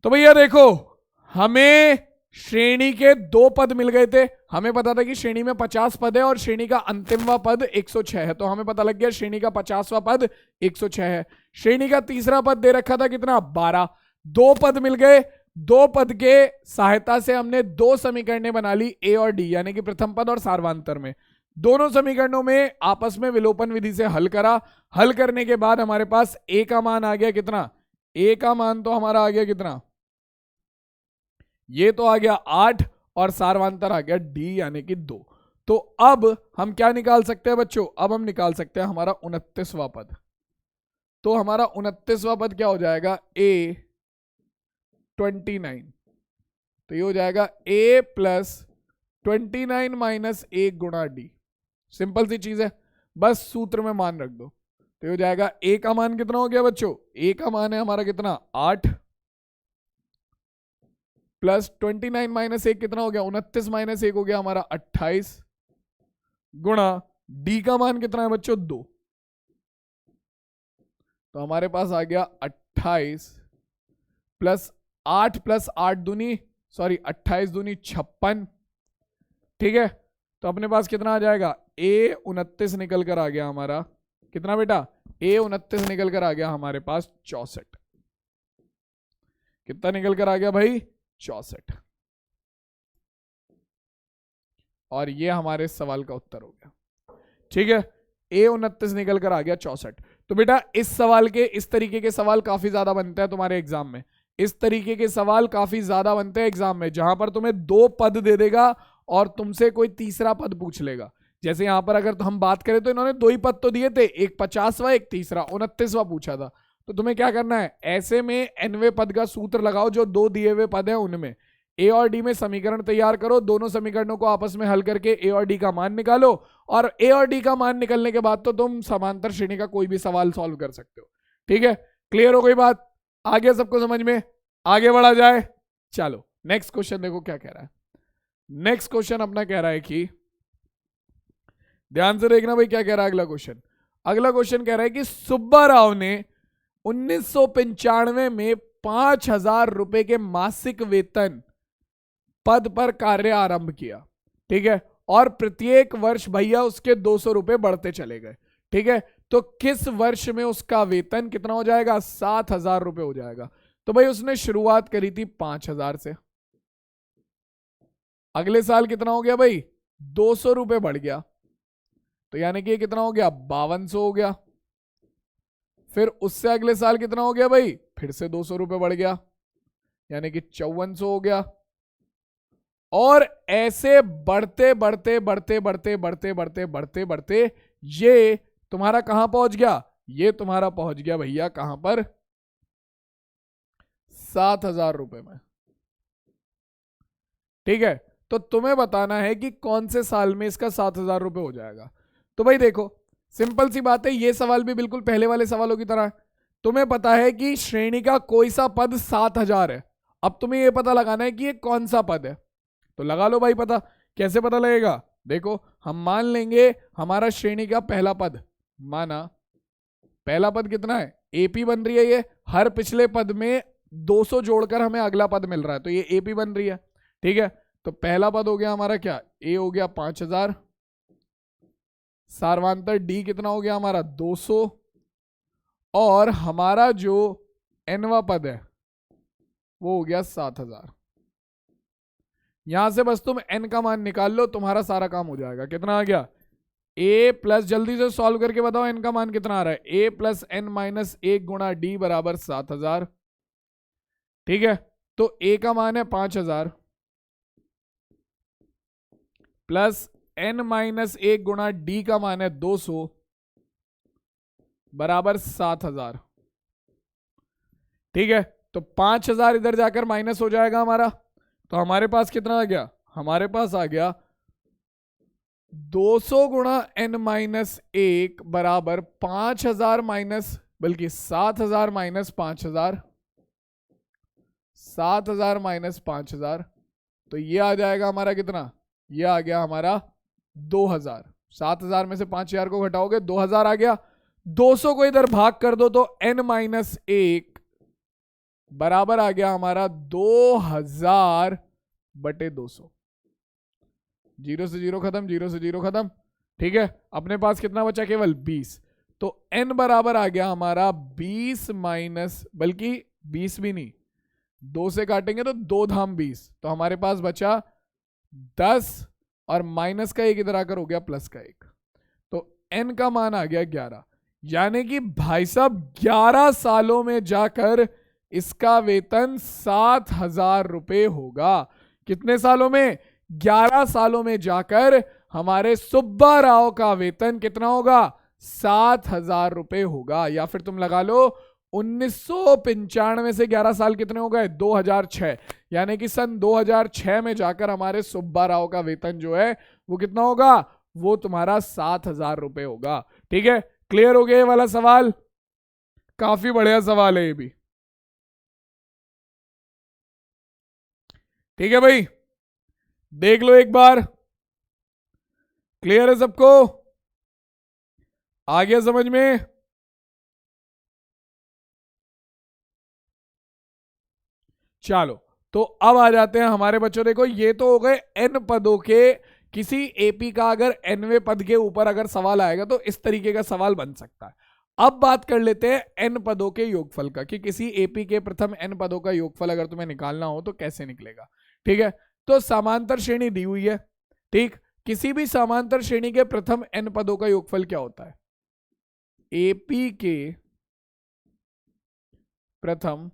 तो भैया देखो, हमें श्रेणी के 2 पद मिल गए थे। हमें पता था कि श्रेणी में 50 पद है और श्रेणी का अंतिमवा पद 106 है, तो हमें पता लग गया श्रेणी का 50वां पद 106 है। श्रेणी का तीसरा पद दे रखा था कितना? 12। 2 पद मिल गए, 2 पद के सहायता से हमने 2 समीकरणें बना ली, a और d, यानी कि प्रथम पद और सार्वधातर में। दोनों समीकरणों में आपस में विलोपन विधि से हल करा। हल करने के बाद हमारे पास a का मान आ गया कितना? a का मान तो हमारा आ गया कितना? ये तो आ गया 8 और सार्वधातर आ गया d यानी कि 2। तो अब हम क्या निकाल सकते हैं बच्चों? अब हम निकाल सकते हैं हमारा 29वां पद। तो हमारा 29वां पद क्या हो जाएगा? a 29। तो ये हो जाएगा a प्लस 29 माइनस 1 गुणा d। सिंपल सी चीज है, बस सूत्र में मान रख दो। तो ये हो जाएगा a का मान कितना हो गया बच्चों? a का मान है हमारा कितना? 8 प्लस 29 माइनस 1 कितना हो गया? 29 माइनस 1 हो गया हमारा 28 गुणा d का मान कितना है बच्चों? 2। तो हमारे पास आ गया 28 प्लस 8 प्लस 8 दूनी, सॉरी 28 दूनी 56। ठीक है, तो अपने पास कितना आ जाएगा? a 29 निकल कर आ गया हमारा कितना बेटा? a 29 निकल कर आ गया हमारे पास 64। कितना निकल कर आ गया भाई? 64। और ये हमारे सवाल का उत्तर हो गया। ठीक है, a 29 निकल कर आ गया 64। तो बेटा इस सवाल के, इस तरीके के सवाल काफी ज्यादा बनते हैं तुम्हारे एग्जाम में। इस तरीके के सवाल काफी ज्यादा बनते हैं एग्जाम में, जहां पर तुम्हें 2 पद दे देगा और तुमसे कोई तीसरा पद पूछ लेगा। जैसे यहां पर अगर हम बात करें तो इन्होंने 2 ही पद तो दिए थे, एक 50वां एक तीसरा, 29वां पूछा था। तो तुम्हें क्या करना है? ऐसे में nवें पद का सूत्र लगाओ, जो 2 दिए हुए पद है उनमें a और d में समीकरण तैयार करो, दोनों समीकरणों को आपस में हल करके a और d का मान निकालो, और a और d का मान निकलने के बाद तो तुम समांतर श्रेणी का कोई भी सवाल सॉल्व कर सकते हो। ठीक है, क्लियर हो गई बात? आगे सबको समझ में? आगे बढ़ा जाए, चलो नेक्स्ट क्वेश्चन देखो क्या कह रहा है। नेक्स्ट क्वेश्चन अपना कह रहा है कि, ध्यान से देखना भाई क्या कह रहा है अगला क्वेश्चन। अगला क्वेश्चन कह रहा है कि सुब्बा राव ने 1995 में 5,000 रुपए के मासिक वेतन पद पर कार्य आरंभ किया। ठीक है, और प्रत्येक वर्ष भैया उसके 200 रुपए बढ़ते चले गए। ठीक है, तो किस वर्ष में उसका वेतन कितना हो जाएगा? 7,000 रुपए हो जाएगा। तो भाई उसने शुरुआत करी थी 5,000 से, अगले साल कितना हो गया भाई? 200 रुपए बढ़ गया, तो यानी कि कितना हो गया? 5200 हो गया। फिर उससे अगले साल कितना हो गया भाई, फिर से 200 रुपए बढ़ गया, यानी कि 5400 हो गया। और ऐसे बढ़ते बढ़ते बढ़ते बढ़ते बढ़ते बढ़ते बढ़ते बढ़ते ये तुम्हारा कहां पहुंच गया, ये तुम्हारा पहुंच गया भैया कहां पर, 7000 रुपए में। ठीक है, तो तुम्हें बताना है कि कौन से साल में इसका 7000 रुपए हो जाएगा। तो भाई देखो सिंपल सी बात है, ये सवाल भी बिल्कुल पहले वाले सवालों की तरह है। तुम्हें पता है कि श्रेणी का कोई सा पद 7000 है, अब तुम्हें यह पता लगाना है कि ये कौन सा पद है। तो लगा लो भाई पता। कैसे पता लगेगा, देखो हम मान लेंगे हमारा श्रेणी का पहला पद, माना पहला पद कितना है, एपी बन रही है, ये हर पिछले पद में 200 जोड़कर हमें अगला पद मिल रहा है, तो ये एपी बन रही है। ठीक है, तो पहला पद हो गया हमारा क्या, ए हो गया 5000, सार्वांतर डी कितना हो गया हमारा 200, और हमारा जो एनवा पद है वो हो गया 7000। यहां से बस तुम एन का मान निकाल लो, तुम्हारा सारा काम हो जाएगा। कितना आ गया, ए प्लस, जल्दी से सॉल्व करके बताओ एन का मान कितना आ रहा है, ए प्लस एन माइनस 1 गुणा डी बराबर 7000। ठीक है, तो ए का मान है 5000 प्लस एन माइनस 1 गुणा डी का मान है 200 बराबर 7000। ठीक है, तो 5000 इधर जाकर माइनस हो जाएगा हमारा, तो हमारे पास कितना आ गया, हमारे पास आ गया 200 गुणा एन माइनस 1 बराबर 5000 माइनस, बल्कि 7000 माइनस 5000, 7000 माइनस 5000, तो ये आ जाएगा हमारा कितना, ये आ गया हमारा 2000। 7000 में से 5000 को घटाओगे 2000 आ गया। 200 को इधर भाग कर दो तो n माइनस 1 बराबर आ गया हमारा 2000 बटे 200। जीरो से जीरो खत्म, जीरो से जीरो खत्म। ठीक है, अपने पास कितना बचा, केवल 20, तो n बराबर आ गया हमारा 20 माइनस, बल्कि 20 भी नहीं, 2 से काटेंगे तो 2 धाम 20, तो हमारे पास बचा 10, और माइनस का 1 इधर आकर हो गया प्लस का 1, तो n का मान आ गया 11। यानी कि भाई साहब 11 सालों में जाकर इसका वेतन 7000 रुपए होगा। कितने सालों में, 11 सालों में जाकर हमारे सुब्बा राव का वेतन कितना होगा, 7000 रुपए होगा। या फिर तुम लगा लो 1995 से 11 साल कितने हो गए, 2006, यानी कि सन 2006 में जाकर हमारे सुब्बा राव का वेतन जो है वो कितना होगा, वो तुम्हारा 7000 रुपए होगा। ठीक है, क्लियर हो गया ये वाला सवाल, काफी बढ़िया सवाल है ये भी। ठीक है भाई, देख लो एक बार, क्लियर है सबको, आ गया समझ में। चलो तो अब आ जाते हैं हमारे बच्चों, देखो ये तो हो गए एन पदों के, किसी एपी का अगर एनवे पद के ऊपर अगर सवाल आएगा तो इस तरीके का सवाल बन सकता है। अब बात कर लेते हैं एन पदों के योगफल का, कि किसी एपी के प्रथम एन पदों का योगफल अगर तुम्हें निकालना हो तो कैसे निकलेगा। ठीक है, तो समांतर श्रेणी दी हुई है। ठीक, किसी भी समांतर श्रेणी के प्रथम एन पदों का योगफल क्या होता है, एपी के प्रथम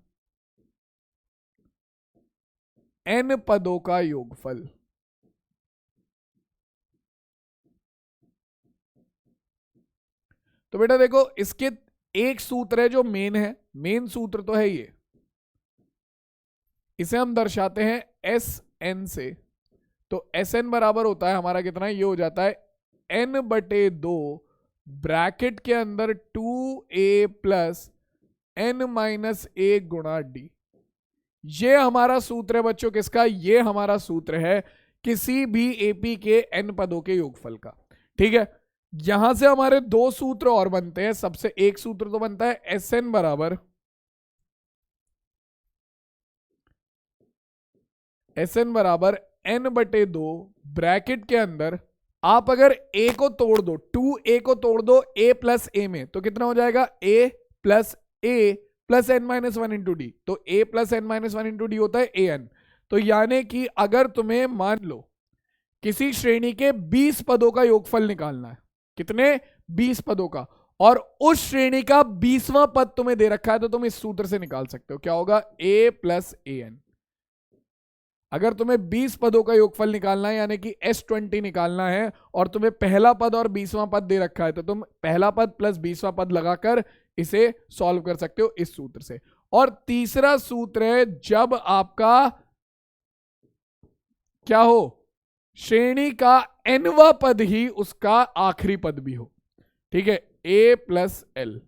एन पदों का योगफल। तो बेटा देखो इसके एक सूत्र है जो मेन है, मेन सूत्र तो है ये, इसे हम दर्शाते हैं एस एन से। तो एस एन बराबर होता है हमारा कितना, ये हो जाता है एन बटे 2 ब्रैकेट के अंदर 2a प्लस एन माइनस 1 गुणा डी। ये हमारा सूत्र है बच्चों किसका, ये हमारा सूत्र है किसी भी एपी के एन पदों के योगफल का। ठीक है, यहां से हमारे दो सूत्र और बनते हैं। सबसे एक सूत्र तो बनता है एस एन बराबर एन बटे 2 ब्रैकेट के अंदर आप अगर a को तोड़ दो, 2a को तोड़ दो a प्लस ए में, तो कितना हो जाएगा a plus A plus N minus 1 into D. तो a plus N minus 1 into D होता है ए एन। तो यानी कि अगर तुम्हें मान लो किसी श्रेणी के 20 पदों का योगफल निकालना है, कितने, 20 पदों का, और उस श्रेणी का 20वां पद तुम्हें दे रखा है तो तुम इस सूत्र से निकाल सकते हो, क्या होगा, a प्लस an। अगर तुम्हें 20 पदों का योगफल निकालना है यानी कि S20 निकालना है और तुम्हें पहला पद और 20वां पद दे रखा है तो तुम पहला पद प्लस 20वां पद लगाकर इसे सॉल्व कर सकते हो इस सूत्र से। और तीसरा सूत्र है जब आपका क्या हो, श्रेणी का nवां पद ही उसका आखिरी पद भी हो, ठीक है, a प्लस l।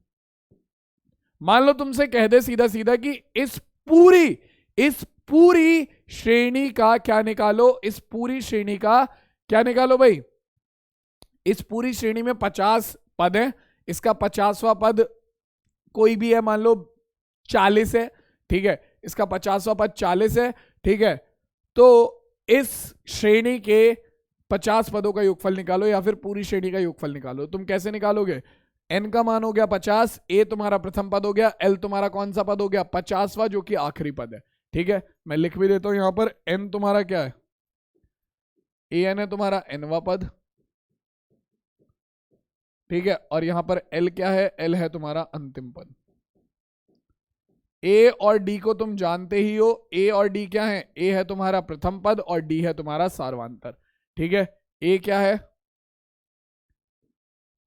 मान लो तुमसे कह दे सीधा सीधा कि इस पूरी श्रेणी का क्या निकालो, इस पूरी श्रेणी का क्या निकालो भाई, इस पूरी श्रेणी में 50 पद है, इसका 50वां पद कोई भी है, मान लो 40 है, ठीक है, इसका 50वां पद 40 है, ठीक है, तो इस श्रेणी के 50 पदों का योगफल निकालो या फिर पूरी श्रेणी का योगफल निकालो। तुम कैसे निकालोगे, n का मान हो गया 50, a तुम्हारा प्रथम पद हो गया, l तुम्हारा कौन सा पद हो गया, 50वां जो कि आखिरी पद है, ठीक है। मैं लिख भी देता हूं यहां पर, n तुम्हारा क्या है, an है तुम्हारा nवां पद, ठीक है, और यहां पर l क्या है, l है तुम्हारा अंतिम पद। a और d को तुम जानते ही हो, a और d क्या है, a है तुम्हारा प्रथम पद और d है तुम्हारा सार्वांतर, ठीक है। a क्या है,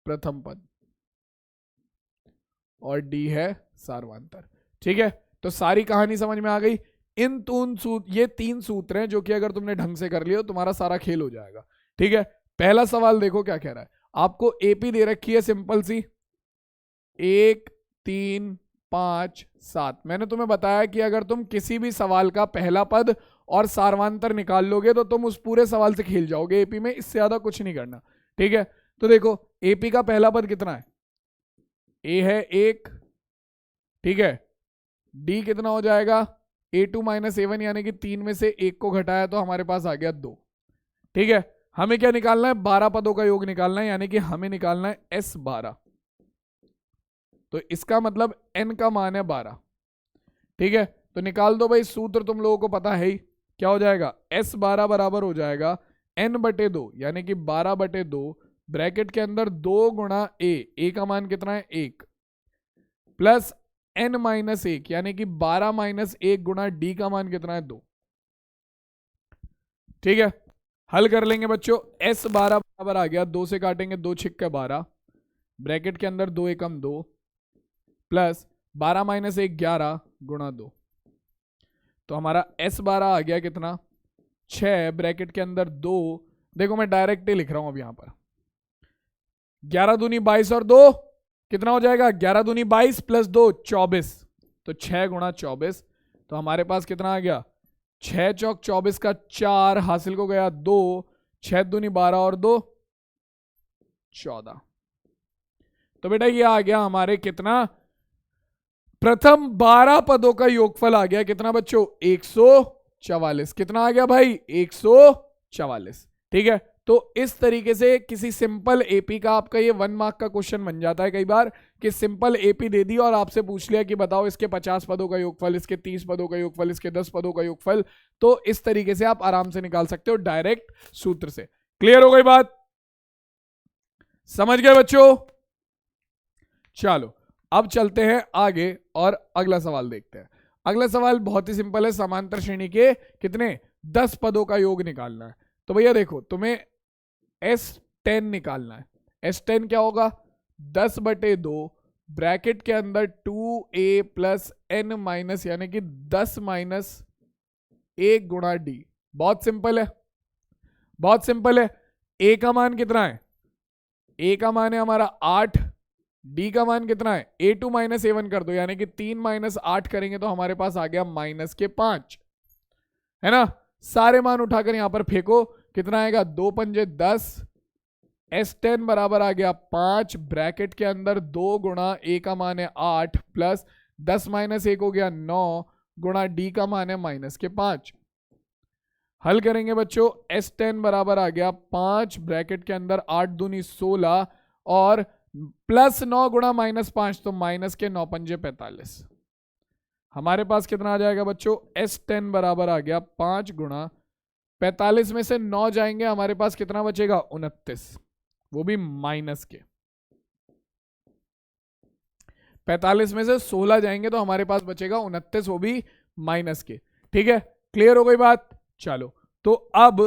प्रथम पद और d है सार्वांतर, ठीक है। तो सारी कहानी समझ में आ गई। ये 3 सूत्र हैं जो कि अगर तुमने ढंग से कर लिया तो तुम्हारा सारा खेल हो जाएगा, ठीक है। पहला सवाल देखो क्या कह रहा है, आपको एपी दे रखी है सिंपल सी 1 3 5 7। मैंने तुम्हें बताया कि अगर तुम किसी भी सवाल का पहला पद और सार्वांतर निकाल लोगे तो तुम उस पूरे सवाल से खेल जाओगे एपी में, इससे ज्यादा कुछ नहीं करना, ठीक है। तो देखो एपी का पहला पद कितना है, ए है 1, ठीक है, डी कितना हो जाएगा, a2 माइनस a1 यानी कि 3 में से 1 को घटाया तो हमारे पास आ गया 2, ठीक है। हमें क्या निकालना है, 12 पदों का योग निकालना है, यानी कि हमें निकालना है S12। तो इसका मतलब n का मान है 12, ठीक है। तो निकाल दो भाई, सूत्र तुम लोगों को पता है ही, क्या हो जाएगा, S12 बराबर हो जाएगा n/2 यानी कि 12/2 ब्रैकेट के अंदर 2 गुणा a का मान कितना है 1 प्लस n-1 यानी कि 12 माइनस 1 गुणा डी का मान कितना है 2, ठीक है। हल कर लेंगे बच्चों, S12 बराबर आ गया, 2 से काटेंगे 2 छिक्के 12, ब्रैकेट के अंदर 2 एकम 2 प्लस 12 माइनस 1 11 गुणा 2, तो हमारा S12 आ गया कितना 6, ब्रैकेट के अंदर 2, देखो मैं डायरेक्ट ही लिख रहा हूं अब यहां पर, 11 दूनी 22 और 2 कितना हो जाएगा, 11 दूनी 22 प्लस 2 24, तो 6 गुणा 24, तो हमारे पास कितना आ गया, 6 चौक 24 का 4 हासिल को गया 2, 6 दूनी 12 और 2 14। तो बेटा ये आ गया हमारे कितना, प्रथम 12 पदों का योगफल आ गया कितना बच्चों, 144। कितना आ गया भाई, 144, ठीक है। तो इस तरीके से किसी सिंपल एपी का आपका ये 1 मार्क का क्वेश्चन बन जाता है कई बार, कि सिंपल एपी दे दी और आपसे पूछ लिया कि बताओ इसके 50 पदों का योगफल, इसके 30 पदों का योगफल, इसके 10 पदों का योगफल। तो इस तरीके से आप आराम से निकाल सकते हो डायरेक्ट सूत्र से। क्लियर हो गई बात, समझ गए बच्चों। चलो अब चलते हैं आगे और अगला सवाल देखते हैं। अगला सवाल बहुत ही सिंपल है, समांतर श्रेणी के कितने 10 पदों का योग निकालना है। तो भैया देखो तुम्हें S10 निकालना है। S10 क्या होगा, 10/2 ब्रैकेट के अंदर 2a प्लस n माइनस यानी कि 10 माइनस 1 गुणा डी। बहुत सिंपल है, बहुत सिंपल है। a का मान कितना है, a का मान है हमारा 8, d का मान कितना है, a2 माइनस a1 कर दो यानी कि 3 माइनस 8 करेंगे तो हमारे पास आ गया -5, है ना। सारे मान उठाकर यहां पर फेंको, कितना आएगा, 2 पंजे 10, S10 बराबर आ गया 5, ब्रैकेट के अंदर 2 गुणा a का मान है 8 प्लस 10 माइनस 1 हो गया 9 गुणा d का मान है -5। हल करेंगे बच्चों, S10 बराबर आ गया 5, ब्रैकेट के अंदर 8 दूनी 16 और प्लस 9 गुणा -5 तो माइनस के 9 पंजे 45। हमारे पास कितना आ जाएगा बच्चों, S10 बराबर आ गया 5 गुणा 45 में से 9 जाएंगे, हमारे पास कितना बचेगा 29, वो भी माइनस के। 45 में से 16 जाएंगे तो हमारे पास बचेगा 29, वो भी माइनस के। ठीक है, क्लियर हो गई बात। चलो तो अब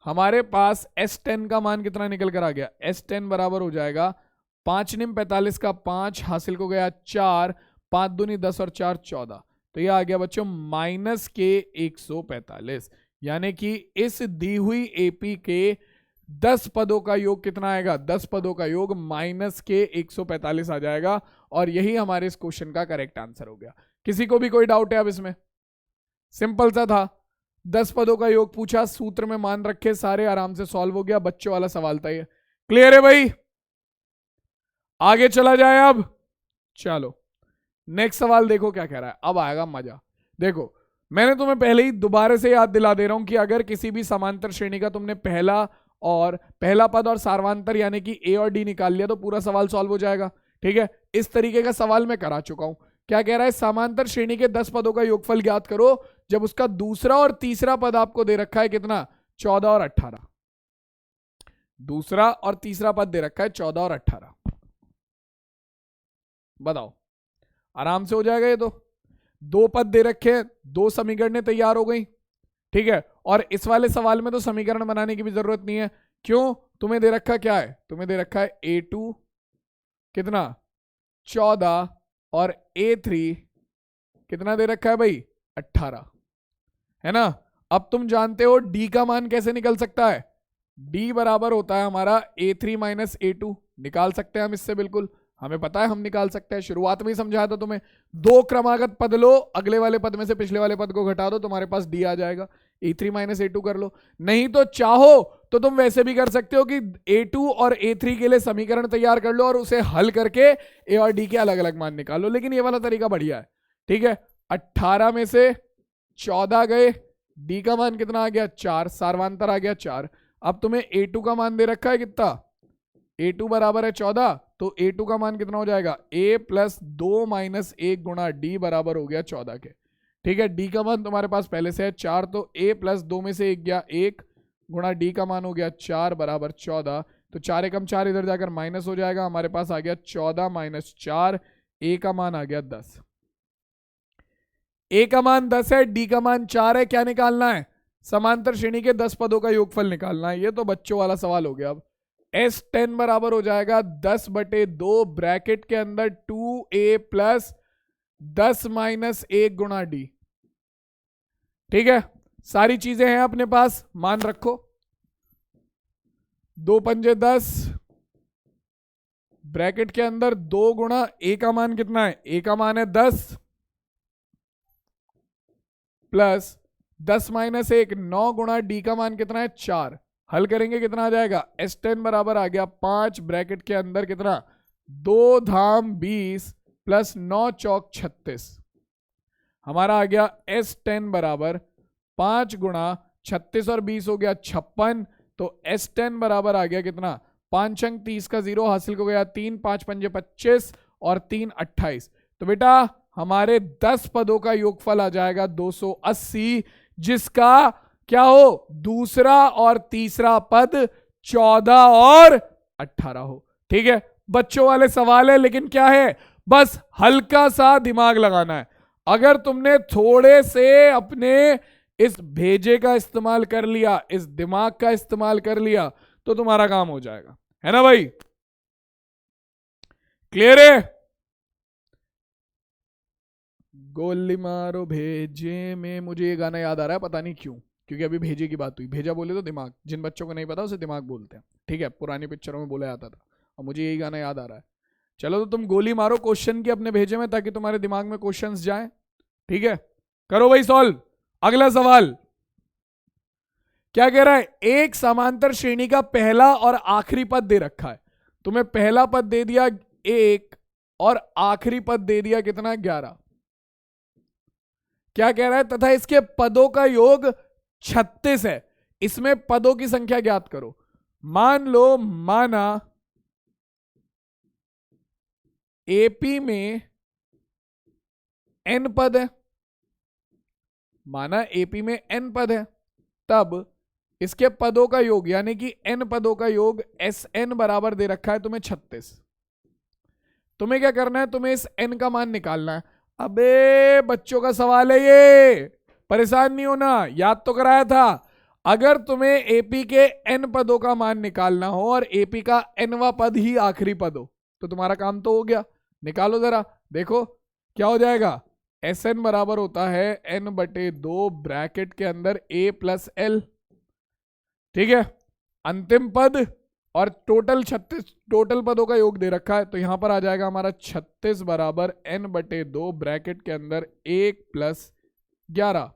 हमारे पास S10 का मान कितना निकल कर आ गया, S10 बराबर हो जाएगा 5 निम 45 का 5 हासिल को गया 4, 5 दूनी 10 और 4 14, तो ये आ गया बच्चों माइनस के 145। यानी कि इस दी हुई एपी के 10 पदों का योग कितना आएगा, 10 पदों का योग माइनस के 145 आ जाएगा। और यही हमारे इस क्वेश्चन का करेक्ट आंसर हो गया। किसी को भी कोई डाउट है अब इसमें? सिंपल सा था, 10 पदों का योग पूछा, सूत्र में मान रखे, सारे आराम से सॉल्व हो गया। बच्चों वाला सवाल था ये। क्लियर है भाई? आगे चला जाए अब। चलो नेक्स्ट सवाल देखो क्या कह रहा है, अब आएगा मजा। देखो मैंने तुम्हें पहले ही दोबारा से याद दिला दे रहा हूं कि अगर किसी भी समांतर श्रेणी का तुमने पहला पद और सार्वंतर यानी कि ए और डी निकाल लिया तो पूरा सवाल सॉल्व हो जाएगा। ठीक है, इस तरीके का सवाल मैं करा चुका हूं। क्या कह रहा है, समांतर श्रेणी के 10 पदों का योगफल ज्ञात करो जब उसका दूसरा और तीसरा पद आपको दे रखा है कितना, 14 और 18। दूसरा और तीसरा पद दे रखा है 14 और 18। बताओ, आराम से हो जाएगा ये तो। दो पद दे रखे हैं, दो समीकरणें तैयार हो गई। ठीक है, और इस वाले सवाल में तो समीकरण बनाने की भी जरूरत नहीं है। क्यों, तुम्हें दे रखा क्या है, तुम्हें दे रखा है A2 कितना 14 और A3 कितना दे रखा है भाई 18, है ना। अब तुम जानते हो D का मान कैसे निकल सकता है, D बराबर होता है हमारा A3 माइनस A2। निकाल सकते हैं हम इससे, बिल्कुल हमें पता है हम निकाल सकते हैं, शुरुआत में ही समझाया था तुम्हें। दो क्रमागत पद लो, अगले वाले पद में से पिछले वाले पद को घटा दो, तुम्हारे पास D आ जाएगा। A3 माइनस A2 कर लो, नहीं तो चाहो तो तुम वैसे भी कर सकते हो कि A2 और A3 के लिए समीकरण तैयार कर लो और उसे हल करके A और D के अलग अलग मान निकालो, लेकिन ये वाला तरीका बढ़िया है। ठीक है, 18 में से 14 गए, D का मान कितना आ गया 4, सार्वंतर आ गया 4। अब तुम्हें A2 का मान दे रखा है कितना, A2 बराबर है 14, तो A2 का मान कितना हो जाएगा A प्लस 2 माइनस 1 गुणा D बराबर हो गया 14 के। ठीक है, D का मान तुम्हारे पास पहले से है 4, तो A प्लस 2 में से 1 गया 1 गुणा D का मान हो गया 4 बराबर 14। तो 4 एकम 4 इधर जाकर माइनस हो जाएगा, हमारे पास आ गया 14 माइनस 4, A का मान आ गया 10। A का मान 10 है, D का मान 4 है, क्या निकालना है, समांतर श्रेणी के 10 पदों का योगफल निकालना है। ये तो बच्चों वाला सवाल हो गया। अब S10 बराबर हो जाएगा 10/2 ब्रैकेट के अंदर 2A प्लस 10 माइनस 1 गुणा D। ठीक है, सारी चीजें हैं अपने पास, मान रखो। 2 पंजे 10 ब्रैकेट के अंदर 2 गुणा A का मान कितना है, A का मान है 10 प्लस 10 माइनस 1 9 गुणा D का मान कितना है 4। हल करेंगे कितना आ जाएगा, S10 बराबर आ गया 5 ब्रैकेट के अंदर कितना 2 धाम 20 प्लस 9 चौक 36। हमारा आ गया S10 बराबर 5 गुणा 36 और 20 हो गया 56। तो S10 बराबर आ गया कितना, 5 अंक 30 का 0 हासिल हो गया 3, 5 पंजे 25 और 3 28। तो बेटा हमारे 10 पदों का योगफल आ जाएगा 280, जिसका क्या हो, दूसरा और तीसरा पद 14 और 18 हो। ठीक है, बच्चों वाले सवाल है, लेकिन क्या है, बस हल्का सा दिमाग लगाना है। अगर तुमने थोड़े से अपने इस भेजे का इस्तेमाल कर लिया, इस दिमाग का इस्तेमाल कर लिया, तो तुम्हारा काम हो जाएगा, है ना भाई। क्लियर है? गोली मारो भेजे में, मुझे ये गाना याद आ रहा है, पता नहीं क्यों, क्योंकि अभी भेजे की बात हुई। भेजा बोले तो दिमाग, जिन बच्चों को नहीं पता उसे दिमाग बोलते हैं। ठीक है, पुरानी पिक्चरों में बोला जाता था, और मुझे यही गाना याद आ रहा है। चलो तो तुम गोली मारो क्वेश्चन की अपने भेजे में, ताकि तुम्हारे दिमाग में क्वेश्चंस जाएं। ठीक है, करो भाई सॉल्व। अगला सवाल क्या कह रहा है, एक समांतर श्रेणी का पहला और आखिरी पद दे रखा है। तुम्हें पहला पद दे दिया 1 और आखिरी पद दे दिया कितना 11। क्या कह रहा है, तथा इसके पदों का योग 36 है। इसमें पदों की संख्या ज्ञात करो। मान लो माना एपी में n पद है, माना एपी में n पद है, तब इसके पदों का योग यानी कि n पदों का योग Sn बराबर दे रखा है तुम्हें 36। तुम्हें क्या करना है, तुम्हें इस n का मान निकालना है। अबे बच्चों का सवाल है ये, परेशान नहीं होना, याद तो कराया था। अगर तुम्हें एपी के n पदों का मान निकालना हो और एपी का nवा पद ही आखिरी पद हो तो तुम्हारा काम तो हो गया। निकालो जरा, देखो क्या हो जाएगा। Sn बराबर होता है n/2 ब्रैकेट के अंदर a प्लस एल, ठीक है, अंतिम पद और टोटल 36, टोटल पदों का योग दे रखा है तो यहां पर आ जाएगा हमारा 36 बराबर n/2 ब्रैकेट के अंदर 1 प्लस 11।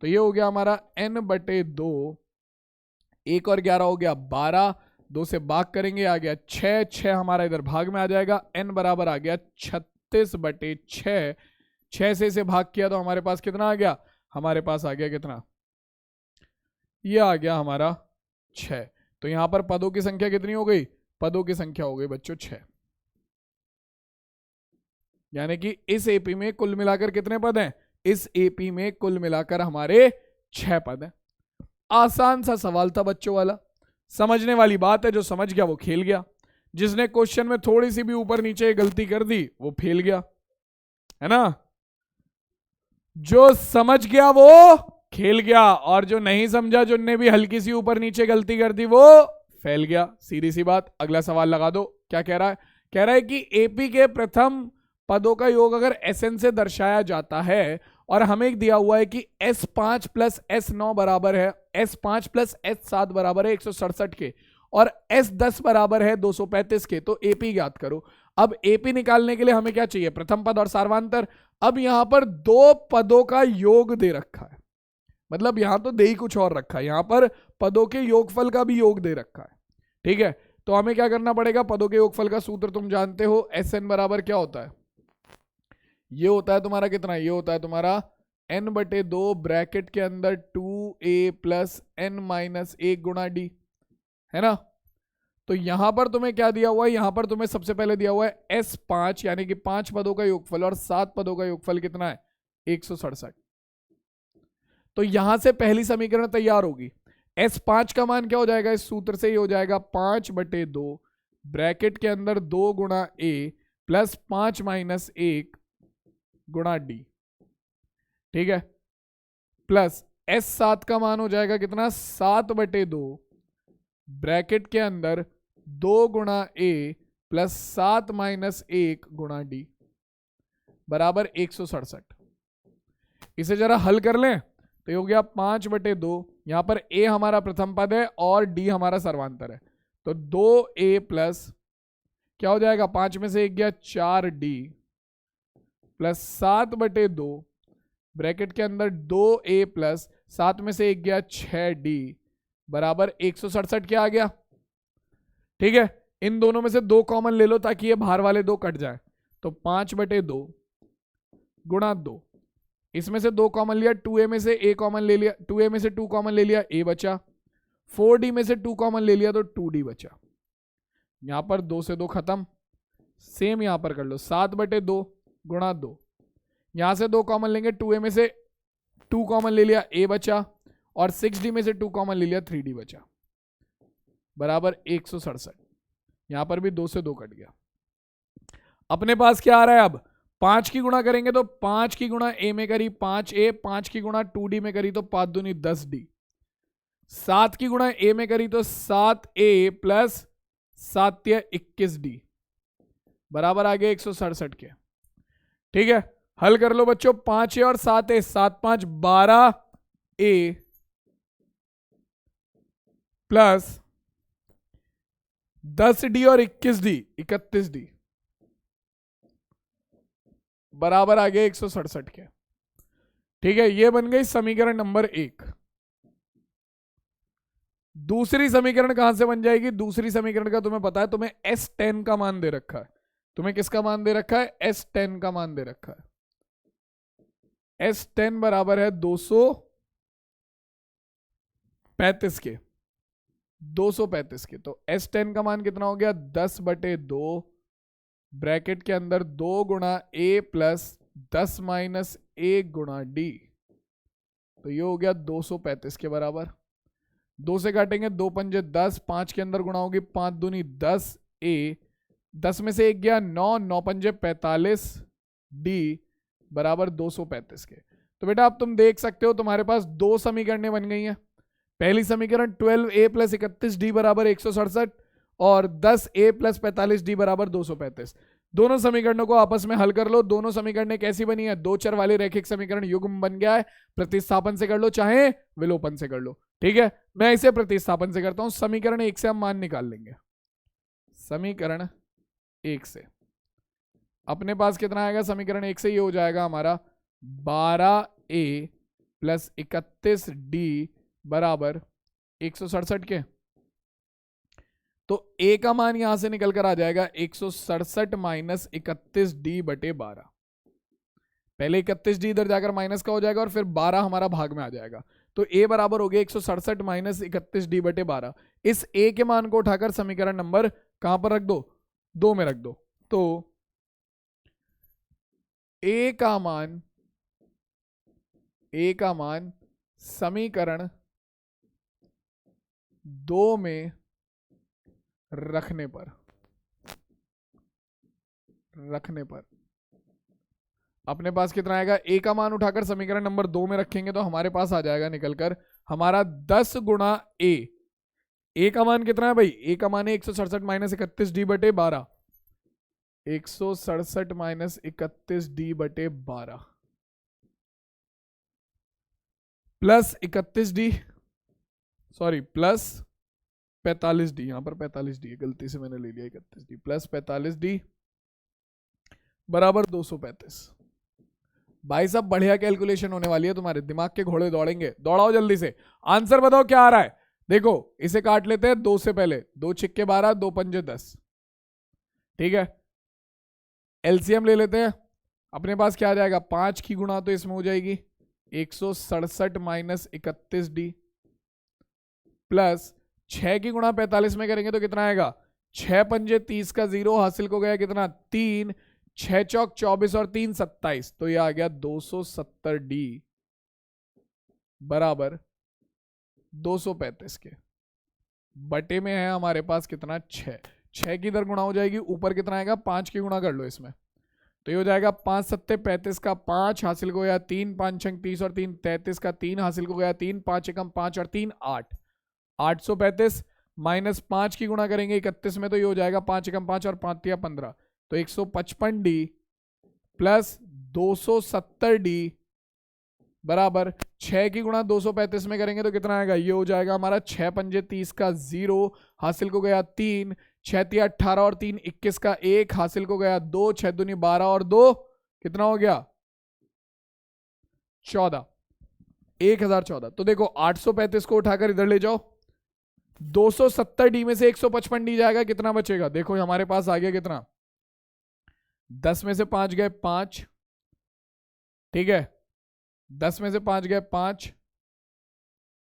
तो ये हो गया हमारा n/2, 1 और 11 हो गया 12, 2 से भाग करेंगे आ गया 6, 6 हमारा इधर भाग में आ जाएगा, n बराबर आ गया 36/6। 6 से इसे भाग किया तो हमारे पास कितना आ गया, हमारे पास आ गया कितना, ये आ गया हमारा 6। तो यहां पर पदों की संख्या कितनी हो गई, पदों की संख्या हो गई बच्चों 6। यानी कि इस एपी में कुल मिलाकर कितने पद हैं, इस एपी में कुल मिलाकर हमारे 6 पद हैं। आसान सा सवाल था बच्चों वाला, समझने वाली बात है, जो समझ गया वो खेल गया, जिसने क्वेश्चन में थोड़ी सी भी ऊपर नीचे गलती कर दी वो फेल गया, है ना। जो समझ गया वो खेल गया और जो नहीं समझा, जो ने भी हल्की सी ऊपर नीचे गलती कर दी वो फेल गया, सीधी सी बात। अगला सवाल लगा दो, क्या कह रहा है, कह रहा है कि एपी के प्रथम पदों का योग अगर Sn से दर्शाया जाता है और हमें दिया हुआ है कि S5 प्लस S9 बराबर है, S5 प्लस S7 बराबर है 167 के और S10 बराबर है 235 के, तो एपी ज्ञात करो। अब एपी निकालने के लिए हमें क्या चाहिए, प्रथम पद और सार्वधातुक। अब यहां पर दो पदों का योग दे रखा है, मतलब यहां तो दे ही कुछ और रखा है, यहां पर पदों के योगफल का भी योग दे रखा है, ठीक है। तो हमें क्या करना पड़ेगा, पदों के योगफल का सूत्र तुम जानते हो, Sn बराबर क्या होता है, ये होता है तुम्हारा कितना, ये होता है तुम्हारा n/2 ब्रैकेट के अंदर 2a प्लस n माइनस 1 गुणा डी, है ना। तो यहां पर तुम्हें क्या दिया हुआ है, यहां पर तुम्हें सबसे पहले दिया हुआ है S5 यानी कि 5 पदों का योगफल और 7 पदों का योगफल कितना है 167। तो यहां से पहली समीकरण तैयार होगी। S5 का मान क्या हो जाएगा, इस सूत्र से ये हो जाएगा 5/2 ब्रैकेट के अंदर 2 गुणा a प्लस 5 माइनस 1 गुणा डी, ठीक है, प्लस S7 का मान हो जाएगा कितना 7/2 ब्रैकेट के अंदर 2 गुणा a प्लस 7 माइनस 1 गुणा डी बराबर 167। इसे जरा हल कर लें तो ये हो गया 5/2, यहां पर a हमारा प्रथम पद है और d हमारा सर्वांतर है, तो 2a प्लस क्या हो जाएगा, 5 में से 1 गया 4d प्लस 7/2 ब्रैकेट के अंदर 2a प्लस 7 में से 1 गया 6d बराबर 167 क्या आ गया, ठीक है। इन दोनों में से 2 कॉमन ले लो ताकि ये बाहर वाले 2 कट जाए, तो 5/2 गुणा 2, इसमें से 2 कॉमन लिया, 2a में से a कॉमन ले लिया, 2a में से 2 कॉमन ले लिया, a बचा, 4d में से 2 कॉमन ले लिया तो 2d बचा। यहां पर 2 से 2 खत्म, सेम यहां पर कर लो 7/2 गुणा 2, यहां से 2 कॉमन लेंगे, 2a में से 2 कॉमन ले लिया, a बचा, और 6d में से 2 कॉमन ले लिया, 3d बचा बराबर 167। यहां पर भी 2 से 2 कट गया। अपने पास क्या आ रहा है, अब 5 की गुणा करेंगे तो 5 की गुणा a में करी 5a, 5 की गुणा 2d में करी तो 5 दूनी 10d, 7 की गुणा a में करी तो 7a प्लस 7 21d बराबर आ गया 167 के, ठीक है। हल कर लो बच्चों, 5a और 7a, 7 5 12a प्लस 10d और 21d 31d बराबर आ गया 167 के, ठीक है। ये बन गई समीकरण नंबर 1। दूसरी समीकरण कहां से बन जाएगी, दूसरी समीकरण का तुम्हें पता है, तुम्हें S10 का मान दे रखा है, तुम्हें किसका मान दे रखा है, S10 का मान दे रखा है। S10 बराबर है 235 के, 235 के, तो S10 का मान कितना हो गया 10/2 ब्रैकेट के अंदर 2 गुणा a प्लस 10 माइनस 1 गुणा d, तो ये हो गया 235 के बराबर। 2 से काटेंगे 2 पंजे 10, 5 के अंदर गुणा होगी 5 दूनी 10a 10 में से 1 गया 9, 9 पंजे 45 डी बराबर 235 के। तो बेटा अब तुम देख सकते हो तुम्हारे पास दो समीकरणें बन गई हैं। पहली समीकरण 12a प्लस 31d बराबर 167 और 10a प्लस 45d बराबर 235। दोनों समीकरणों को आपस में हल कर लो। दोनों समीकरणें कैसी बनी है? दो चर वाले रैखिक समीकरण युग्म बन गया है। प्रतिस्थापन से कर लो चाहे विलोपन से कर लो। ठीक है, मैं इसे प्रतिस्थापन से करता हूं। समीकरण 1 से हम मान निकाल लेंगे। समीकरण 1 से अपने पास कितना आएगा? समीकरण 1 से ये हो जाएगा हमारा 12a प्लस 31d बराबर 167 के। तो a का मान यहां से निकल कर आ जाएगा 167 माइनस 31d बटे 12। पहले 31d इधर जाकर माइनस का हो जाएगा और फिर 12 हमारा भाग में आ जाएगा। तो a बराबर हो गया 167 माइनस 31d बटे 12। इस a के मान को उठाकर समीकरण नंबर कहां पर रख दो? 2 में रख दो। तो a का मान समीकरण 2 में रखने पर अपने पास कितना आएगा? a का मान उठाकर समीकरण नंबर 2 में रखेंगे तो हमारे पास आ जाएगा निकलकर हमारा 10 गुणा a। a का मान कितना है भाई? a का मान है 167 माइनस 31d बटे 12। 167 माइनस 31d बटे 12 plus 31d, sorry plus 45d। यहां पर 45d गलती से मैंने ले लिया 31d प्लस 45d बराबर 235। भाई साहब बढ़िया कैलकुलेशन होने वाली है तुम्हारे। दिमाग के घोड़े दौड़ेंगे। दौड़ाओ जल्दी से, आंसर बताओ क्या आ रहा है। देखो इसे काट लेते हैं 2 से पहले। 2 छिक्के 12, 2 पंजे 10। ठीक है, एलसीएम ले लेते हैं। अपने पास क्या आ जाएगा? 5 की गुणा तो इसमें हो जाएगी 167 माइनस 31d प्लस 6 की गुणा 45 में करेंगे तो कितना आएगा? 6 पंजे 30 का 0 हासिल को गया कितना? 3, 6 चौक 24 और 3 27। तो ये आ गया 270d बराबर 235 के। बटे में है हमारे पास कितना? 6। 6 की इधर गुणा हो जाएगी, ऊपर कितना आएगा? 5 की गुणा कर लो इसमें। तो ये हो जाएगा 5 सत्ते 35 का 5 हासिल को गया 3, 5 छंग 30 और 3 33 का 3 हासिल को गया 3, 5 एकम 5 और 3 8। 835 माइनस 5 की गुणा करेंगे 31 में तो ये हो जाएगा 5 एकम 5 और 5 तिया 15। तो 155d प्लस 270d बराबर 6 की गुणा 235 में करेंगे तो कितना आएगा? ये हो जाएगा हमारा 6 पंजे 30 का 0 हासिल को गया 3, 6 तिया 18 और 3 21 का 1 हासिल को गया 2, 6 दूनी 12 और 2 कितना हो गया? 14। 1014। तो देखो 835 को उठाकर इधर ले जाओ। 270d में से 155d जाएगा, कितना बचेगा? देखो हमारे पास आ गया कितना? 10 में से 5 गए 5। ठीक है, 10 में से 5 गया 5,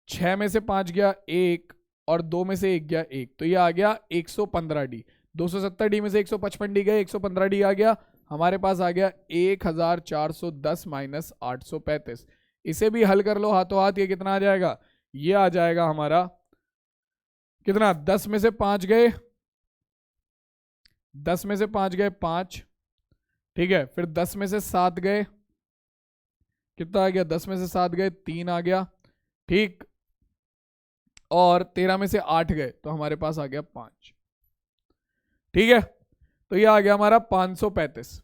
6 में से 5 गया 1 और 2 में से 1 गया 1। तो ये आ गया 115d। 270d में से 155d गए, 115d आ गया। हमारे पास आ गया 1410 माइनस 835। इसे भी हल कर लो हाथों हाथ। ये कितना आ जाएगा? ये आ जाएगा हमारा कितना? 10 में से 5 गए 10 में से 5 गए 5। ठीक है, फिर 10 में से 7 गए, कितना आ गया? 10 में से 7 गए 3 आ गया। ठीक, और 13 में से 8 गए तो हमारे पास आ गया 5। ठीक है, तो ये आ गया हमारा 535।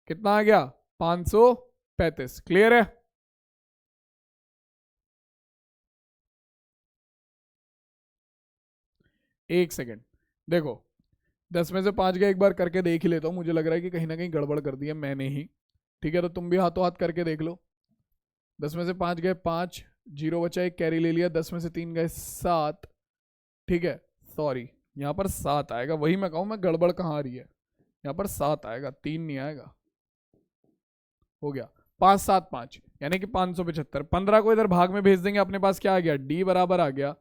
कितना आ गया? 535। क्लियर है? एक सेकेंड, देखो 10 में से 5 गए, एक बार करके देख ही लेता हूं। मुझे लग रहा है कि कहीं ना कहीं गड़बड़ कर दी है मैंने ही। ठीक है, तो तुम भी हाथों हाथ करके देख लो। 10 में से 5 गए 5, 0 बचा, एक कैरी ले लिया। 10 में से 3 गए 7। ठीक है, सॉरी यहाँ पर 7 आएगा। वही मैं कहूँ, मैं गड़बड़ कहाँ आ रही है? यहाँ पर 7 आएगा, 3 नहीं आएगा। हो गया 5 7 5 यानी कि 575। 15 को इधर भाग में भेज देंगे। अपने पास क्या आ गया? डी बराबर आ गया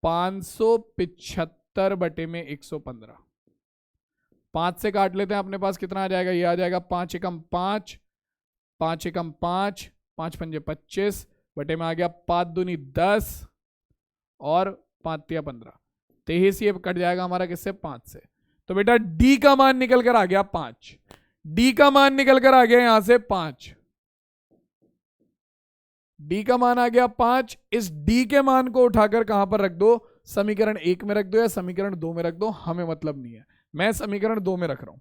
575 बटे में 115। 5 से काट लेते हैं, अपने पास कितना आ जाएगा? ये आ जाएगा 5 एकम 5, 5 एकम 5, 5 पंजे 25 बटे में आ गया 5 दूनी 10 और 5 तिया 15। 23 ये कट जाएगा हमारा किससे? 5 से। तो बेटा डी का मान निकल कर आ गया 5, डी का मान निकल कर आ गया यहां से 5, डी का मान आ गया 5। इस डी के मान को उठाकर कहां पर रख दो, समीकरण 1 में रख दो या समीकरण 2 में रख दो, हमें मतलब नहीं है। मैं समीकरण 2 में रख रहा हूं।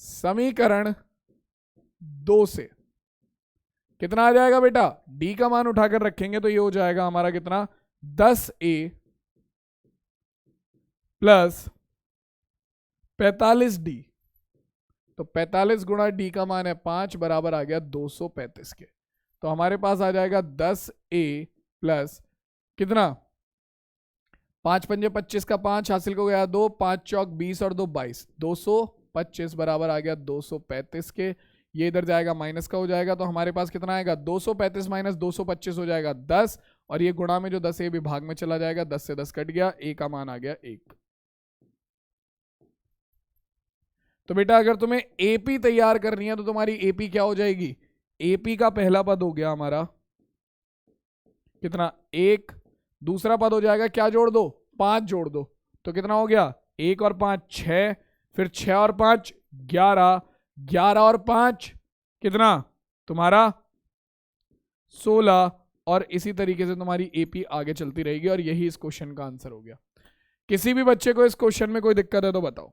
समीकरण 2 से कितना आ जाएगा बेटा, डी का मान उठाकर रखेंगे तो ये हो जाएगा हमारा कितना, 10a प्लस 45d। तो 45 गुणा डी का मान है 5 बराबर आ गया 235 के। तो हमारे पास आ जाएगा 10a प्लस कितना, 5 पंजे 25 का 5 हासिल हो गया 2, 5 चौक 20 और 2 22, 225 बराबर आ गया 235 के। ये इधर जाएगा माइनस का हो जाएगा, तो हमारे पास कितना आएगा, 235 माइनस 225 हो जाएगा 10, और ये गुणा में जो 10 है विभाग में चला जाएगा, 10 से 10 कट गया, a का मान आ गया 1। तो बेटा अगर तुम्हें एपी तैयार करनी है तो तुम्हारी एपी क्या हो जाएगी, एपी का पहला पद हो गया हमारा कितना 1, दूसरा पद हो जाएगा क्या जोड़ दो, 5 जोड़ दो, तो कितना हो गया 1 और 5 6, फिर 6 और 5 11, 11 और 5 कितना तुम्हारा 16, और इसी तरीके से तुम्हारी एपी आगे चलती रहेगी। और यही इस क्वेश्चन का आंसर हो गया। किसी भी बच्चे को इस क्वेश्चन में कोई दिक्कत है तो बताओ।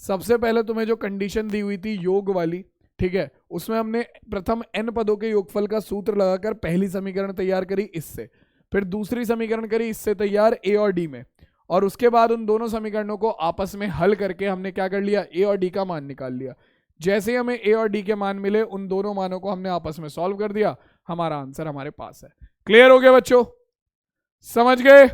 सबसे पहले तुम्हें जो कंडीशन दी हुई थी योग वाली, ठीक है, उसमें हमने प्रथम n पदों के योगफल का सूत्र लगाकर पहली समीकरण तैयार करी इससे, फिर दूसरी समीकरण करी इससे तैयार a और d में, और उसके बाद उन दोनों समीकरणों को आपस में हल करके हमने क्या कर लिया, a और d का मान निकाल लिया। जैसे ही हमें a और d के मान मिले उन दोनों मानों को हमने आपस में सॉल्व कर दिया, हमारा आंसर हमारे पास है। क्लियर हो गया बच्चों, समझ गए?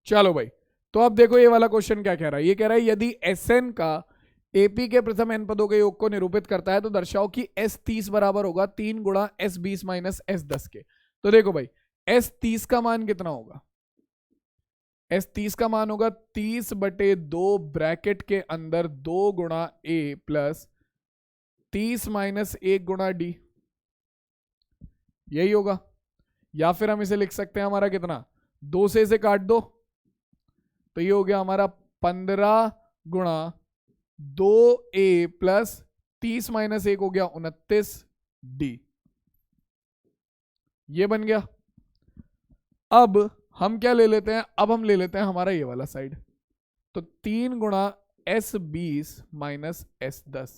चलो भाई, तो अब देखो ये वाला क्वेश्चन क्या कह रहा है। ये कह रहा है यदि Sn का AP के प्रथम n पदों के योग को निरूपित करता है तो दर्शाओ कि S30 बराबर होगा 3 गुणा S20 माइनस S10 के। तो देखो भाई S30 का मान कितना होगा, S30 का मान होगा 30/2 ब्रैकेट के अंदर 2 गुणा A प्लस 30 माइनस 1 गुणा D, यही होगा। या फिर हम इसे लिख सकते हैं हमारा कितना, 2 से इसे काट दो तो ये हो गया हमारा 15 गुणा 2a प्लस 30 माइनस 1 हो गया 29d, ये बन गया। अब हम क्या ले लेते हैं, अब हम ले लेते हैं हमारा ये वाला साइड, तो 3 गुणा S20 माइनस S10,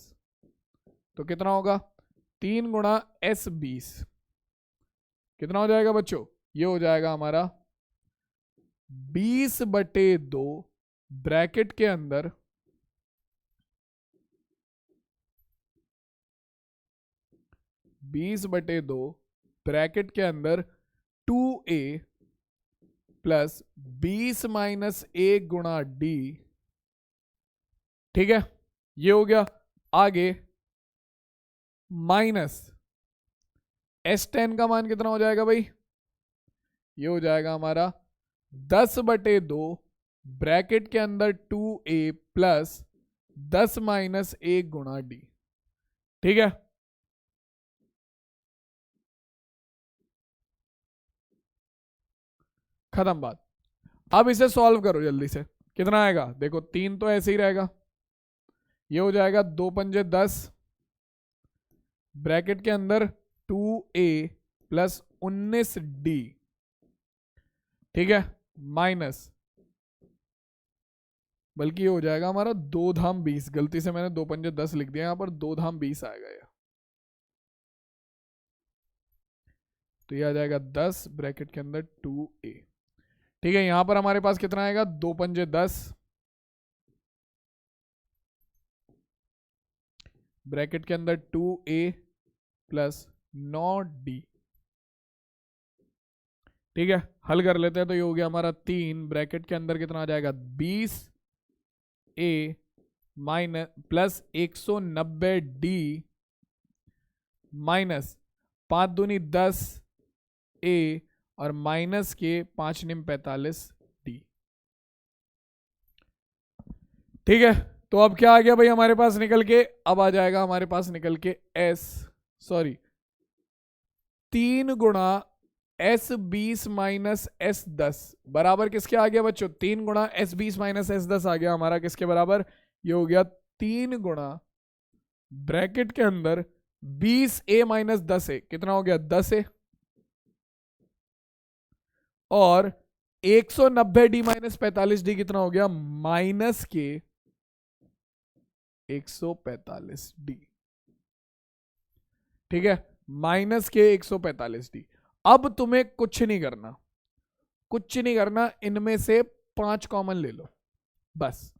तो कितना होगा 3 गुणा S20 कितना हो जाएगा बच्चों, ये हो जाएगा हमारा 20/2 ब्रैकेट के अंदर 20/2 ब्रैकेट के अंदर 2a प्लस 20 माइनस 1 गुणा d, ठीक है, ये हो गया। आगे माइनस S10 का मान कितना हो जाएगा भाई, ये हो जाएगा हमारा 10/2 ब्रैकेट के अंदर 2a प्लस 10 माइनस 1 गुणा d, ठीक है। खत्म बात। अब इसे सॉल्व करो जल्दी से, कितना आएगा देखो, 3 तो ऐसे ही रहेगा, ये हो जाएगा 2 पंजे 10 ब्रैकेट के अंदर 2a प्लस 19d, ठीक है, माइनस, बल्कि ये हो जाएगा हमारा 2 धाम 20, गलती से मैंने 2 पंजे 10 लिख दिया, यहां पर 2 धाम 20 आएगा ये, तो ये आ जाएगा 10 ब्रैकेट के अंदर 2a, ठीक है। यहां पर हमारे पास कितना आएगा, 2 पंजे 10 ब्रैकेट के अंदर 2a प्लस 9d, ठीक है, हल कर लेते हैं तो ये हो गया हमारा 3 ब्रैकेट के अंदर कितना आ जाएगा 20a minus plus 190d minus 5 दूनी 10a और माइनस के 5 निम 45d, ठीक है। तो अब क्या आ गया भाई हमारे पास निकल के, अब आ जाएगा हमारे पास निकल के 3 गुणा S20 माइनस S10 बराबर किसके आ गया बच्चों? 3 गुणा S20 माइनस S10 आ गया हमारा किसके बराबर? ये हो गया 3 गुणा ब्रैकेट के अंदर 20A माइनस 10A, कितना हो गया? 10A, और 190D माइनस 45D कितना हो गया? माइनस के 145D। ठीक है, माइनस के 145D। अब तुम्हें कुछ नहीं करना, कुछ नहीं करना, इनमें से 5 कॉमन ले लो बस।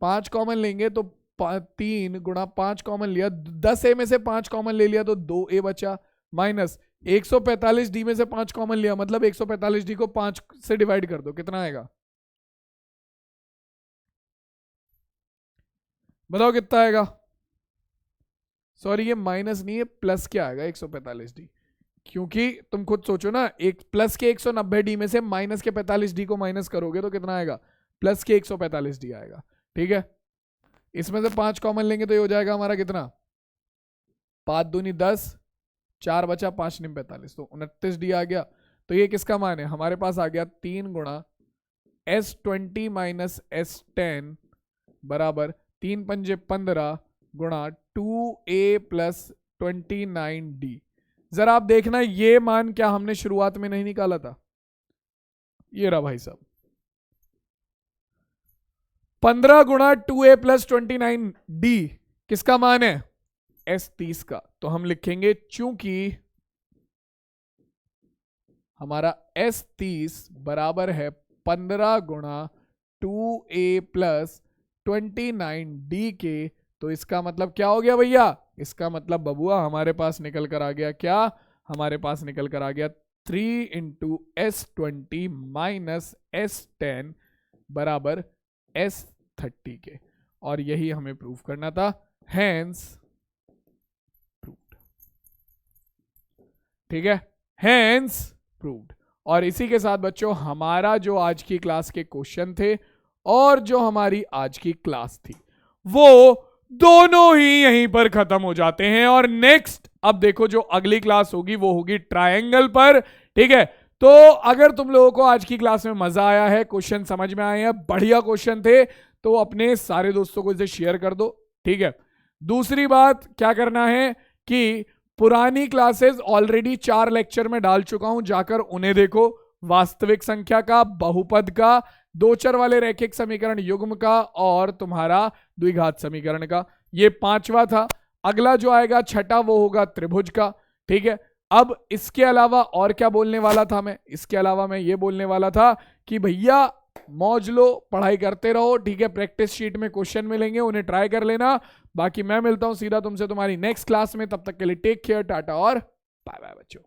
5 कॉमन लेंगे तो 3 गुणा 5 कॉमन लिया, 10A में से 5 कॉमन ले लिया तो 2A बचा, माइनस 145D में से 5 कॉमन लिया, मतलब 145D को 5 से डिवाइड कर दो, कितना आएगा? बताओ कितना आएगा? सॉरी, ये माइनस नहीं है, प्लस क्या आएगा? 145D, क्योंकि तुम खुद सोचो ना, एक प्लस के 190D में से माइनस के 45D को माइनस करोगे तो कितना आएगा? प्लस के 145D आएगा। ठीक है, इसमें से 5 कॉमन लेंगे तो ये हो जाएगा हमारा कितना? 5 दूनी 10, 4 बचा, 5 निम 45, तो 29D आ गया। तो ये किसका मान है? हमारे पास आ गया 3 गुणा S20 माइनस S10 बराबर 3 पंजे 15 गुणा 2A प्लस 29D। जरा आप देखना, ये मान क्या हमने शुरुआत में नहीं निकाला था? ये रहा भाई साहब, 15 गुणा 2A प्लस 29D किसका मान है? S30 का। तो हम लिखेंगे चूंकि हमारा S30 बराबर है 15 गुणा 2A प्लस 29D के, तो इसका मतलब क्या हो गया भैया? इसका मतलब बबुआ हमारे पास निकल कर आ गया क्या? हमारे पास निकल कर आ गया 3 इंटू S20 माइनस S10 बराबर S30 के, और यही हमें प्रूफ करना था, हैंस प्रूव्ड। ठीक है, हैंस प्रूव्ड। और इसी के साथ बच्चों हमारा जो आज की क्लास के क्वेश्चन थे और जो हमारी आज की क्लास थी वो दोनों ही यहीं पर खत्म हो जाते हैं। और नेक्स्ट अब देखो जो अगली क्लास होगी वो होगी ट्रायंगल पर। ठीक है, तो अगर तुम लोगों को आज की क्लास में मजा आया है, क्वेश्चन समझ में आए हैं, बढ़िया क्वेश्चन थे, तो अपने सारे दोस्तों को इसे शेयर कर दो। ठीक है, दूसरी बात क्या करना है कि पुरानी क्लासेस ऑलरेडी 4 लेक्चर में डाल चुका हूं, जाकर उन्हें देखो। वास्तविक संख्या का, बहुपद का, दो चर वाले रैखिक समीकरण युग्म का, और तुम्हारा द्विघात समीकरण का। ये 5वां था। अगला जो आएगा 6ठा वो होगा त्रिभुज का। ठीक है, अब इसके अलावा और क्या बोलने वाला था मैं? इसके अलावा मैं ये बोलने वाला था कि भैया मौज लो, पढ़ाई करते रहो। ठीक है, प्रैक्टिस शीट में क्वेश्चन मिलेंगे, उन्हें ट्राई कर लेना। बाकी मैं मिलता हूं सीधा तुमसे तुम्हारी नेक्स्ट क्लास में, तब तक के लिए टेक केयर, टाटा और बाय बाय बच्चों।